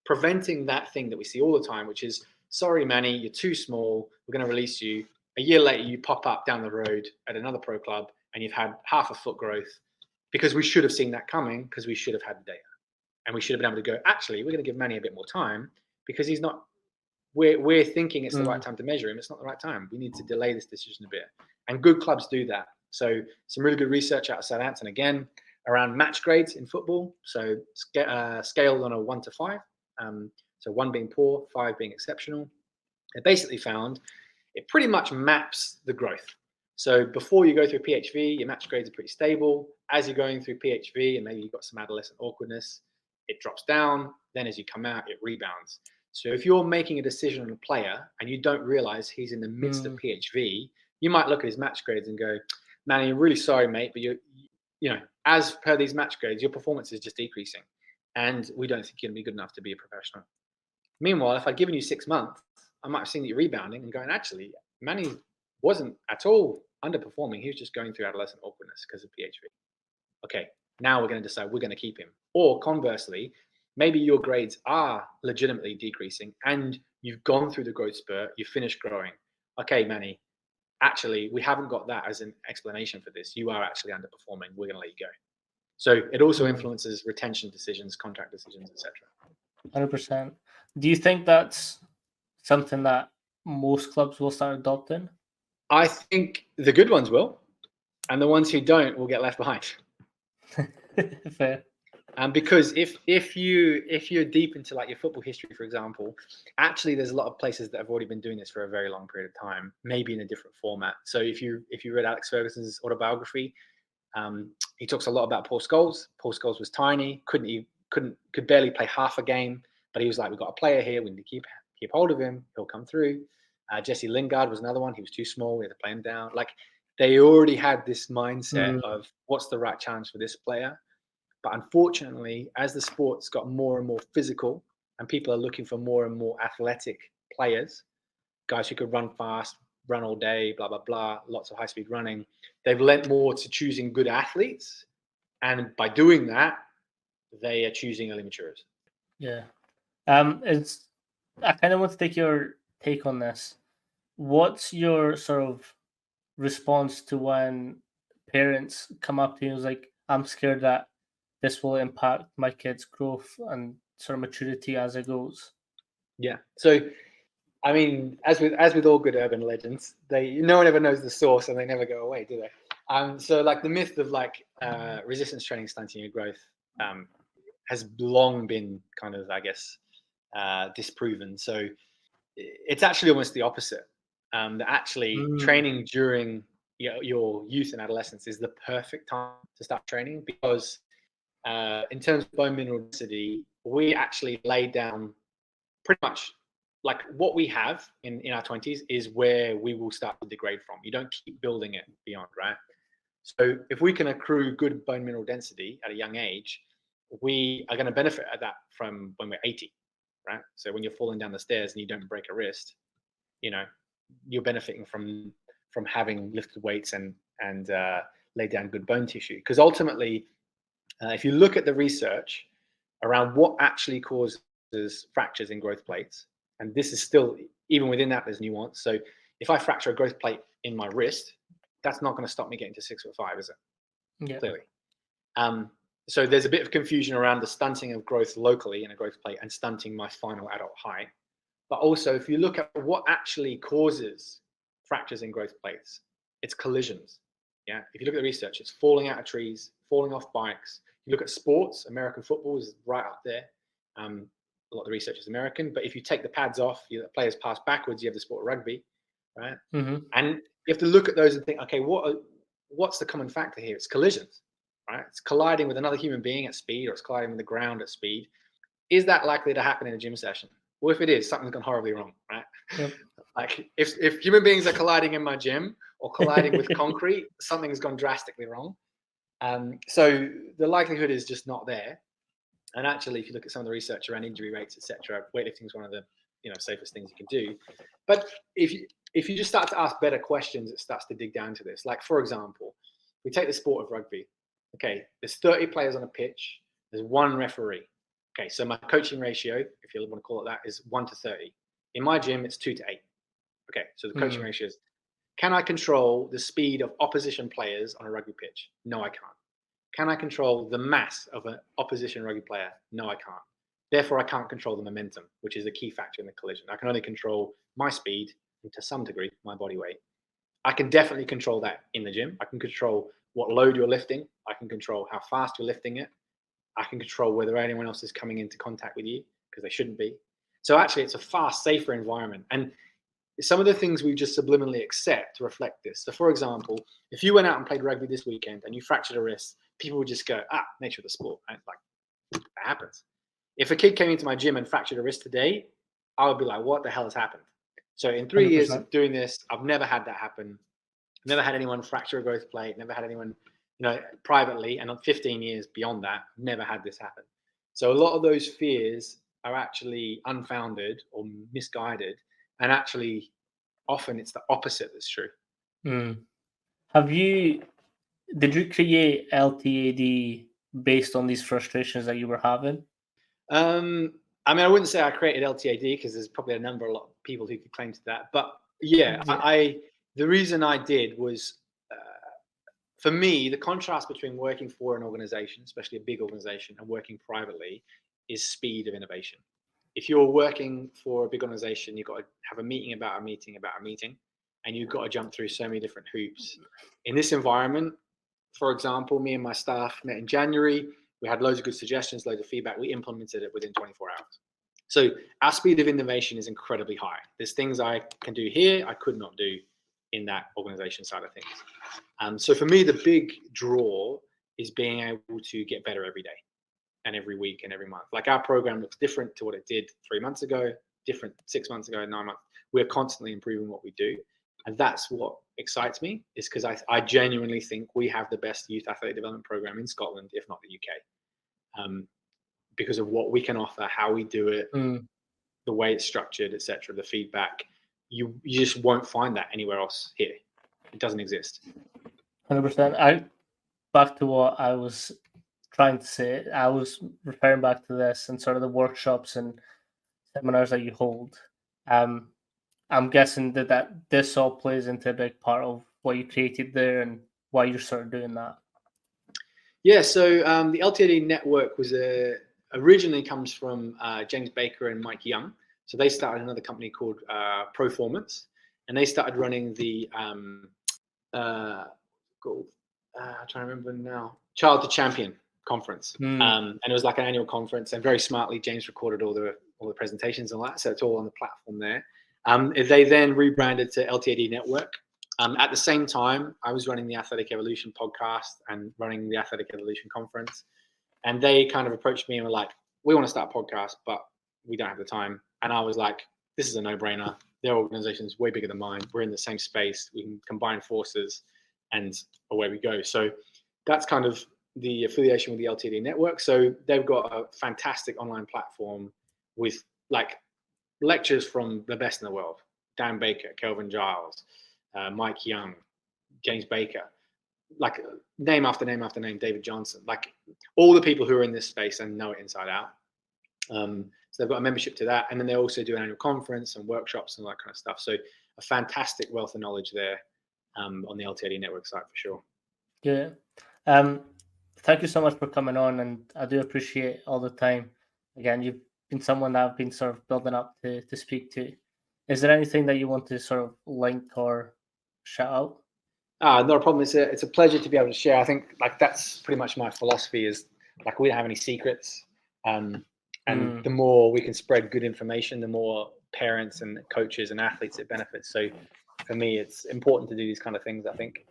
preventing that thing that we see all the time, which is, sorry, Manny, you're too small. We're going to release you. A year later, you pop up down the road at another pro club and you've had half a foot growth, because we should have seen that coming, because we should have had the data. And we should have been able to go, actually, we're going to give Manny a bit more time because he's not, we're thinking it's the right time to measure him. It's not the right time. We need to delay this decision a bit. And good clubs do that. So some really good research out of Southampton, again, around match grades in football. So scaled on a 1 to 5. So 1 being poor, 5 being exceptional. It basically found it pretty much maps the growth. So before you go through PHV, your match grades are pretty stable. As you're going through PHV and maybe you've got some adolescent awkwardness, it drops down. Then as you come out, it rebounds. So if you're making a decision on a player and you don't realize he's in the midst of PHV, you might look at his match grades and go, "Manny, I'm really sorry, mate, but you know, as per these match grades, your performance is just decreasing, and we don't think you're going to be good enough to be a professional." Meanwhile, if I'd given you 6 months, I might have seen that you're rebounding and going, actually, Manny wasn't at all underperforming. He was just going through adolescent awkwardness because of PHV. Okay, now we're going to decide we're going to keep him. Or conversely, maybe your grades are legitimately decreasing and you've gone through the growth spurt, you've finished growing. Okay, Manny, actually, we haven't got that as an explanation for this. You are actually underperforming. We're going to let you go. So it also influences retention decisions, contract decisions, etc. 100%. Do you think that's something that most clubs will start adopting? I think the good ones will, and the ones who don't will get left behind. Fair. Because if you're deep into like your football history, for example, actually there's a lot of places that have already been doing this for a very long period of time, maybe in a different format. So if you read Alex Ferguson's autobiography, he talks a lot about Paul Scholes. Paul Scholes was tiny, could barely play half a game, but he was like, we've got a player here, we need to keep hold of him, he'll come through. Jesse Lingard was another one. He was too small, we had to play him down. Like they already had this mindset of what's the right challenge for this player. But unfortunately, as the sport's got more and more physical and people are looking for more and more athletic players, guys who could run fast, run all day, blah, blah, blah, lots of high-speed running, they've lent more to choosing good athletes. And by doing that, they are choosing early maturers. Yeah. I kind of want to take your take on this. What's your sort of response to when parents come up to you and is like, I'm scared that this will impact my kid's growth and sort of maturity as it goes? Yeah. So, I mean, as with all good urban legends, no one ever knows the source and they never go away, do they? So like the myth of like resistance training stunting your growth has long been kind of, I guess, disproven. So it's actually almost the opposite. That actually training during your youth and adolescence is the perfect time to start training because in terms of bone mineral density, we actually lay down pretty much like what we have in our 20s is where we will start to degrade from. You don't keep building it beyond, right? So if we can accrue good bone mineral density at a young age, we are going to benefit at that from when we're 80, right? So when you're falling down the stairs and you don't break a wrist, you're benefiting from having lifted weights and laid down good bone tissue. Because ultimately, if you look at the research around what actually causes fractures in growth plates, and this is still, even within that, there's nuance. So if I fracture a growth plate in my wrist, that's not going to stop me getting to 6'5", is it? Yeah. Clearly. So there's a bit of confusion around the stunting of growth locally in a growth plate and stunting my final adult height. But also, if you look at what actually causes fractures in growth plates, it's collisions. Yeah. If you look at the research, it's falling out of trees, falling off bikes. You look at sports, American football is right up there. A lot of the research is American, but if you take the pads off, the players pass backwards, you have the sport of rugby, right? And you have to look at those and think, okay, what's the common factor here? It's collisions, right? It's colliding with another human being at speed, or it's colliding with the ground at speed. Is that likely to happen in a gym session? Well, if it is, something's gone horribly wrong, right? Yep. Like if human beings are colliding in my gym or colliding with concrete, something's gone drastically wrong. So the likelihood is just not there. And actually, if you look at some of the research around injury rates, etc., weightlifting is one of the safest things you can do. But if you just start to ask better questions, it starts to dig down to this. Like, for example, we take the sport of rugby. Okay, there's 30 players on a pitch. There's one referee. Okay, so my coaching ratio, if you want to call it that, is 1 to 30. In my gym, it's 2 to 8. Okay, so the coaching ratio is, can I control the speed of opposition players on a rugby pitch? No, I can't. Can I control the mass of an opposition rugby player? No, I can't. Therefore, I can't control the momentum, which is a key factor in the collision. I can only control my speed and to some degree, my body weight. I can definitely control that in the gym. I can control what load you're lifting. I can control how fast you're lifting it. I can control whether anyone else is coming into contact with you because they shouldn't be. So actually, it's a far safer environment. And some of the things we just subliminally accept to reflect this. So for example, if you went out and played rugby this weekend and you fractured a wrist, people would just go, nature of the sport. And it's like, that happens. If a kid came into my gym and fractured a wrist today, I would be like, what the hell has happened? So in 3 years 100%. of doing this, I've never had that happen. Never had anyone fracture a growth plate, never had anyone, privately, and on 15 years beyond that, never had this happen. So a lot of those fears are actually unfounded or misguided, and actually often it's the opposite that's true. Did you create LTAD based on these frustrations that you were having? I wouldn't say I created LTAD because there's probably a lot of people who could claim to that. But yeah. The reason I did was, for me, the contrast between working for an organization, especially a big organization, and working privately is speed of innovation. If you're working for a big organization, you've got to have a meeting about a meeting about a meeting, and you've got to jump through so many different hoops. In this environment, for example, me and my staff met in January. We had loads of good suggestions, loads of feedback. We implemented it within 24 hours. So our speed of innovation is incredibly high. There's things I can do here I could not do in that organization side of things. So for me, the big draw is being able to get better every day and every week and every month. Like our program looks different to what it did 3 months ago, different 6 months ago, 9 months. We're constantly improving what we do. And that's what excites me, is because I genuinely think we have the best youth athletic development program in Scotland, if not the UK, because of what we can offer, how we do it, the way it's structured, etc. The feedback, you just won't find that anywhere else here. It doesn't exist. 100%. Back to what I was trying to say. I was referring back to this and sort of the workshops and seminars that you hold. I'm guessing that this all plays into a big part of what you created there and why you're sort of doing that. Yeah, so the LTAD network was originally comes from James Baker and Mike Young. So they started another company called Proformance, and they started running the I'm trying to remember now, Child to Champion conference, and it was like an annual conference. And very smartly, James recorded all the presentations and all that, so it's all on the platform there. They then rebranded to LTAD Network. At the same time, I was running the Athletic Evolution podcast and running the Athletic Evolution conference. And they kind of approached me and were like, we want to start a podcast, but we don't have the time. And I was like, this is a no-brainer. Their organization is way bigger than mine. We're in the same space. We can combine forces and away we go. So that's kind of the affiliation with the LTD network. So they've got a fantastic online platform with like lectures from the best in the world. Dan Baker, Kelvin Giles, Mike Young, James Baker, like name after name after name, David Johnson, like all the people who are in this space and know it inside out. So they've got a membership to that. And then they also do an annual conference and workshops and all that kind of stuff. So a fantastic wealth of knowledge there on the LTD network site for sure. Yeah. Thank you so much for coming on, and I do appreciate all the time. Again, you've been someone that I've been sort of building up to speak to. Is there anything that you want to sort of link or shout out? Not a problem. It's a pleasure to be able to share. I think like that's pretty much my philosophy, is like we don't have any secrets. And the more we can spread good information, the more parents and coaches and athletes it benefits. So for me, it's important to do these kind of things, I think.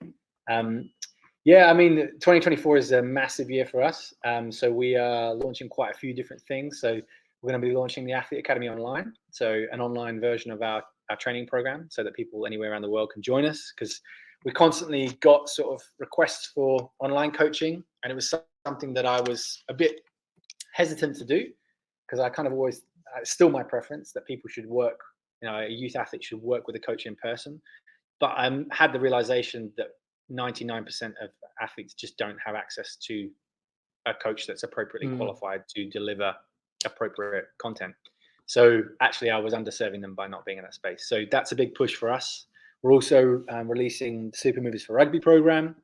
2024 is a massive year for us. So we are launching quite a few different things. So we're going to be launching the Athlete Academy online. So an online version of our training program so that people anywhere around the world can join us, because we constantly got sort of requests for online coaching. And it was something that I was a bit hesitant to do, because I kind of always, it's still my preference that people should work, a youth athlete should work with a coach in person. But I had the realization that 99% of athletes just don't have access to a coach that's appropriately qualified to deliver appropriate content. So actually I was underserving them by not being in that space. So that's a big push for us. We're also releasing the Super Movers for Rugby program.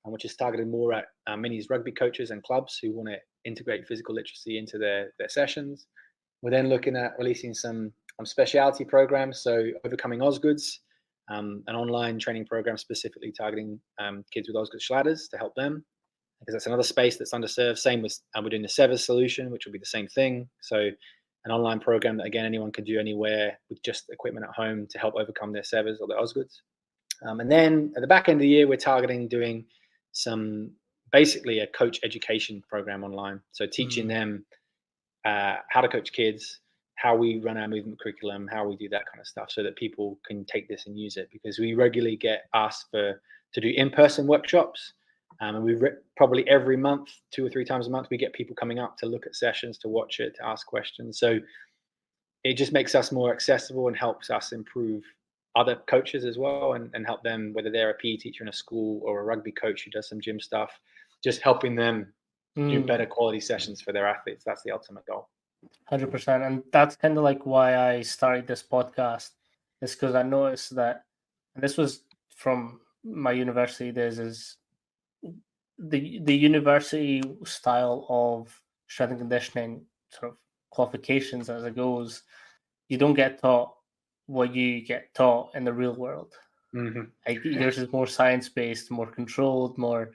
which is targeted more at minis rugby coaches and clubs who want to integrate physical literacy into their sessions. We're then looking at releasing some specialty programs, so Overcoming Osgoods, an online training program specifically targeting kids with Osgood Schlatters to help them, because that's another space that's underserved. Same with we're doing the Severs solution, which will be the same thing. So an online program that, again, anyone can do anywhere with just equipment at home to help overcome their Severs or their Osgoods. And then at the back end of the year, we're targeting doing basically a coach education program online. So teaching them how to coach kids, how we run our movement curriculum, how we do that kind of stuff, so that people can take this and use it. Because we regularly get asked to do in-person workshops, and we probably every month, 2 or 3 times a month, we get people coming up to look at sessions, to watch it, to ask questions. So it just makes us more accessible and helps us improve other coaches as well, and help them, whether they're a PE teacher in a school or a rugby coach who does some gym stuff, just helping them do better quality sessions for their athletes. That's the ultimate goal. 100%. And that's kind of like why I started this podcast, is because I noticed that, and this was from my university days, is the university style of strength and conditioning sort of qualifications as it goes. You don't get taught what you get taught in the real world. Like, yours is more science-based, more controlled, more,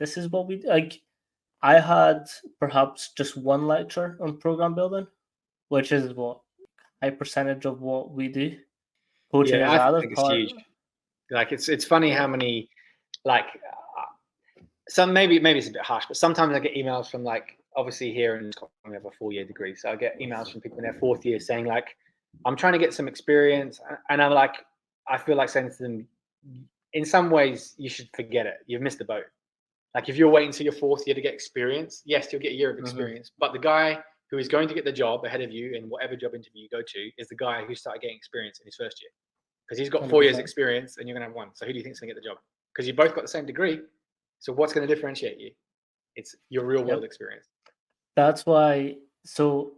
this is what we like. I had perhaps just one lecture on program building, which is what high percentage of what we do. Coaching is the other think part. it's huge. Like, it's funny how many, like, some maybe it's a bit harsh, but sometimes I get emails from, like, obviously here in Scotland we have a 4-year degree, so I get emails from people in their 4th year saying, like, I'm trying to get some experience, and I'm like, I feel like saying to them, in some ways you should forget it. You've missed the boat. Like, if you're waiting until your 4th year to get experience, yes, you'll get a year of experience, but the guy who is going to get the job ahead of you in whatever job interview you go to is the guy who started getting experience in his 1st year, because he's got 4 years experience and you're going to have 1. So who do you think is going to get the job? Because you both got the same degree. So what's going to differentiate you? It's your real world experience. That's why. So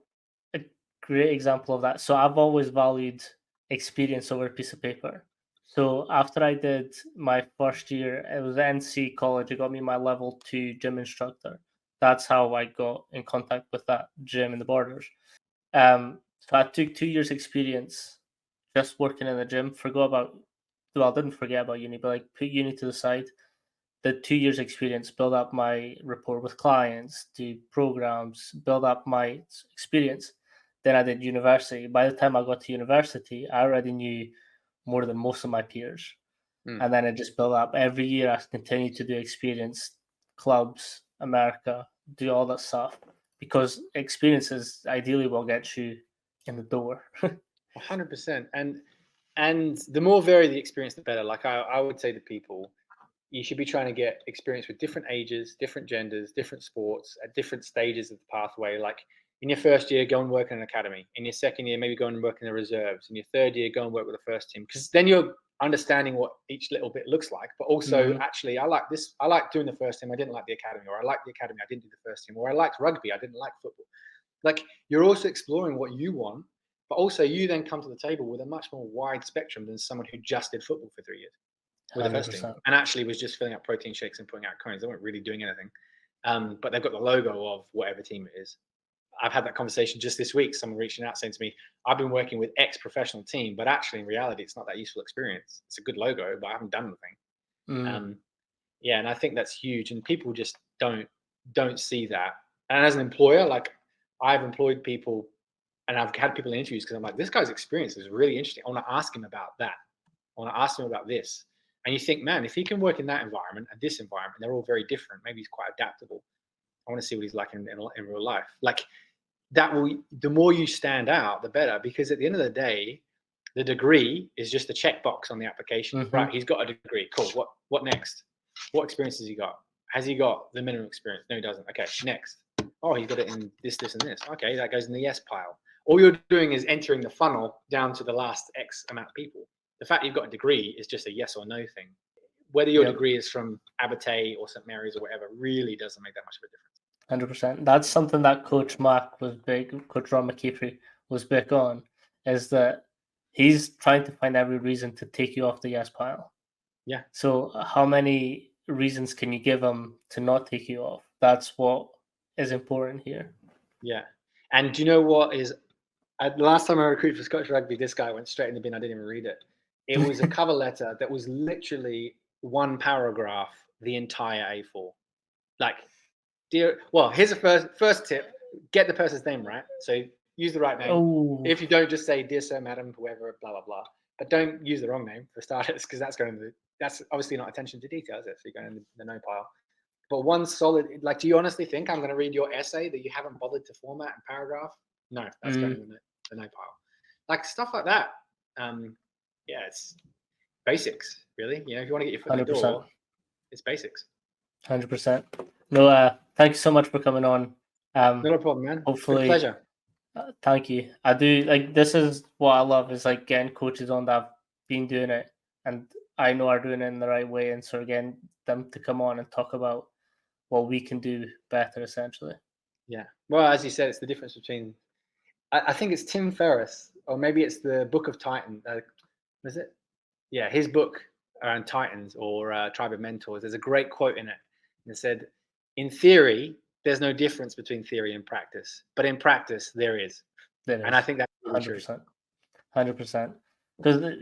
a great example of that. So I've always valued experience over a piece of paper. So after I did my 1st year, it was NC College. It got me my level 2 gym instructor. That's how I got in contact with that gym in the Borders. So I took 2 years experience just working in the gym. Didn't forget about uni, but like put uni to the side. The 2 years experience, build up my rapport with clients, do programs, build up my experience. Then I did university. By the time I got to university, I already knew more than most of my peers. And then it just built up. Every year I continued to do experience, clubs, America, do all that stuff, because experience is ideally what gets you in the door. 100%. And the more varied the experience, the better. Like, I would say to people, you should be trying to get experience with different ages, different genders, different sports at different stages of the pathway. Like, in your 1st year, go and work in an academy. In your 2nd year, maybe go and work in the reserves. In your 3rd year, go and work with the first team, because then you're understanding what each little bit looks like. But also, actually, I like this. I like doing the first team. I didn't like the academy, or I liked the academy. I didn't do the first team, or I liked rugby. I didn't like football. Like, you're also exploring what you want, but also you then come to the table with a much more wide spectrum than someone who just did football for 3 years with the first team, and actually was just filling up protein shakes and putting out cones. They weren't really doing anything, but they've got the logo of whatever team it is. I've had that conversation just this week. Someone reaching out saying to me, I've been working with X professional team, but actually in reality, it's not that useful experience. It's a good logo, but I haven't done anything. Yeah, and I think that's huge. And people just don't see that. And as an employer, like, I've employed people and I've had people in interviews because I'm like, this guy's experience is really interesting. I want to ask him about that. I want to ask him about this. And you think, man, if he can work in that environment and this environment, they're all very different. Maybe he's quite adaptable. I want to see what he's like in real life. Like, that will, the more you stand out, the better, because at the end of the day, the degree is just a checkbox on the application. Right, he's got a degree. Cool. What next? What experience has he got? Has he got the minimum experience? No, he doesn't. Okay, next. Oh, he's got it in this, and this. Okay, that goes in the yes pile. All you're doing is entering the funnel down to the last X amount of people. The fact you've got a degree is just a yes or no thing. Whether your degree is from Abbottay or St. Mary's or whatever really doesn't make that much of a difference. 100%. That's something that Coach Mac was big, Coach Ron McKeefery was big on, is that he's trying to find every reason to take you off the yes pile. Yeah. So how many reasons can you give them to not take you off? That's what is important here. Yeah. And do you know what is the last time I recruited for Scottish Rugby, this guy went straight in the bin. I didn't even read it. It was a cover letter that was literally one paragraph, the entire A4. Like, here's a first tip: get the person's name right. So use the right name. Oh, If you don't, just say dear sir, madam, whoever, blah blah blah. But don't use the wrong name for starters, because that's obviously not attention to detail, is it? So you're going in the no pile. But one solid, like, do you honestly think I'm going to read your essay that you haven't bothered to format and paragraph? No, that's going in the no pile. Like stuff like that. Yeah, it's basics, really. You know, if you want to get your foot in the 100%. door, it's basics. 100%. No, thank you so much for coming on. Not a problem, man. Hopefully, it's been a pleasure. Thank you. I do like this is what I love is like getting coaches on that have been doing it and I know are doing it in the right way, and so again them to come on and talk about what we can do better, essentially. Yeah. Well, as you said, it's the difference between. I think it's Tim Ferriss, or maybe it's the Book of Titan. Was it? Yeah, his book around Titans or Tribe of Mentors. There's a great quote in it. And it said, "In theory, there's no difference between theory and practice, but in practice, there is." And I think that's really 100%. 100%. Because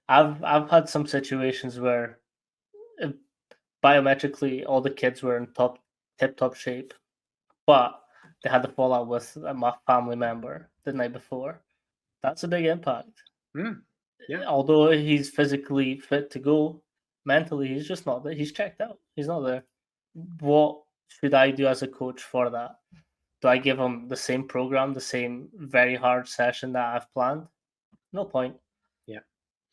I've had some situations where biometrically all the kids were in tip-top shape, but they had the fallout with my family member the night before. That's a big impact. Yeah. Although he's physically fit to go, mentally he's just not there. He's checked out. He's not there. What should I do as a coach for that? Do I give him the same program, the same very hard session that I've planned? No point. Yeah.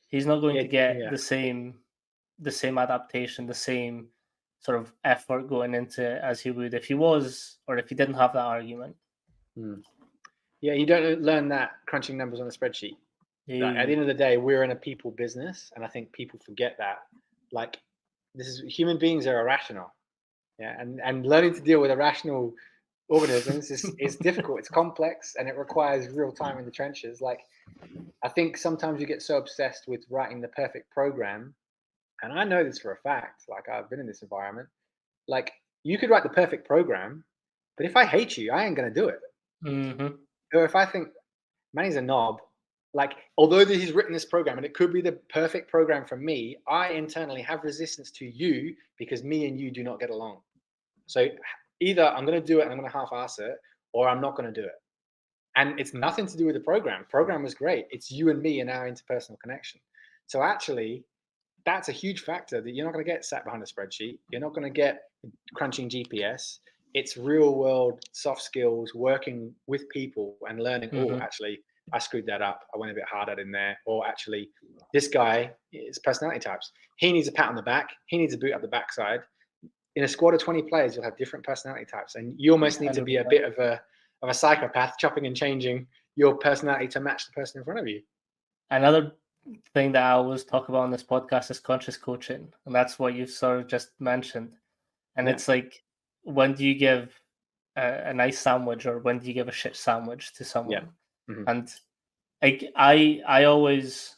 He's not going to get the same adaptation, the same sort of effort going into it as he would if he was, or if he didn't have that argument. Yeah, you don't learn that crunching numbers on a spreadsheet. Like, at the end of the day, we're in a people business, and I think people forget that. Like, human beings are irrational. Yeah, and learning to deal with irrational organisms is difficult. It's complex, and it requires real time in the trenches. Like, I think sometimes you get so obsessed with writing the perfect program, and I know this for a fact. Like, I've been in this environment. Like, you could write the perfect program, but if I hate you, I ain't gonna do it. Or if I think Manny's a knob, like, although he's written this program and it could be the perfect program for me, I internally have resistance to you because me and you do not get along. So either I'm going to do it and I'm going to half-ass it, or I'm not going to do it. And it's nothing to do with the program. Program was great. It's you and me and our interpersonal connection. So actually, that's a huge factor that you're not going to get sat behind a spreadsheet. You're not going to get crunching GPS. It's real world soft skills, working with people and learning, oh, actually, I screwed that up. I went a bit harder in there. Or actually, this guy is personality types. He needs a pat on the back. He needs a boot up the backside. In a squad of 20 players, you'll have different personality types. And you almost need to be a bit of a psychopath, chopping and changing your personality to match the person in front of you. Another thing that I always talk about on this podcast is conscious coaching. And that's what you've sort of just mentioned. And it's like, when do you give a nice sandwich or when do you give a shit sandwich to someone? And I always,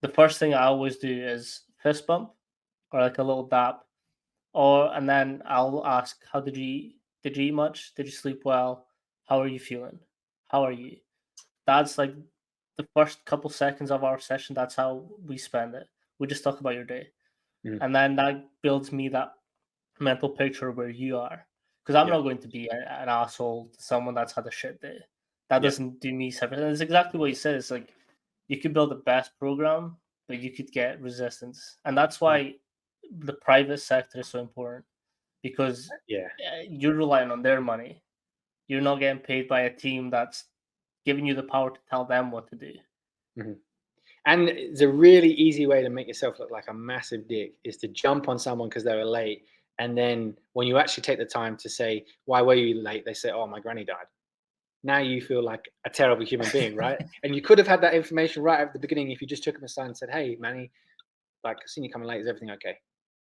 the first thing I always do is fist bump or like a little dap, and then I'll ask, how did you eat? Did you eat much? Did you sleep well? How are you feeling? How are you? That's like the first couple seconds of our session. That's how we spend it. We just talk about your day. And then that builds me that mental picture of where you are. Because I'm not going to be an asshole to someone that's had a shit day. That doesn't do me separate. And it's exactly what you said. It's like, you could build the best program, but you could get resistance. And that's why the private sector is so important. Because you're relying on their money. You're not getting paid by a team that's giving you the power to tell them what to do. And it's a really easy way to make yourself look like a massive dick is to jump on someone because they were late. And then when you actually take the time to say, why were you late? They say, oh, my granny died. Now you feel like a terrible human being, right? And you could have had that information right at the beginning if you just took him aside and said, hey, Manny, like, I've seen you coming late. Is everything okay?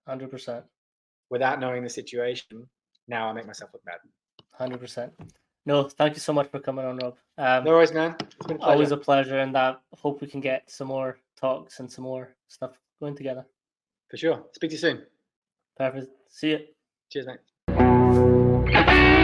100%. Without knowing the situation, now I make myself look bad. 100%. No, thank you so much for coming on, Rob. No worries, man. It's been a pleasure. Always a pleasure, and I hope we can get some more talks and some more stuff going together. For sure. Speak to you soon. Perfect. See you. Cheers, mate.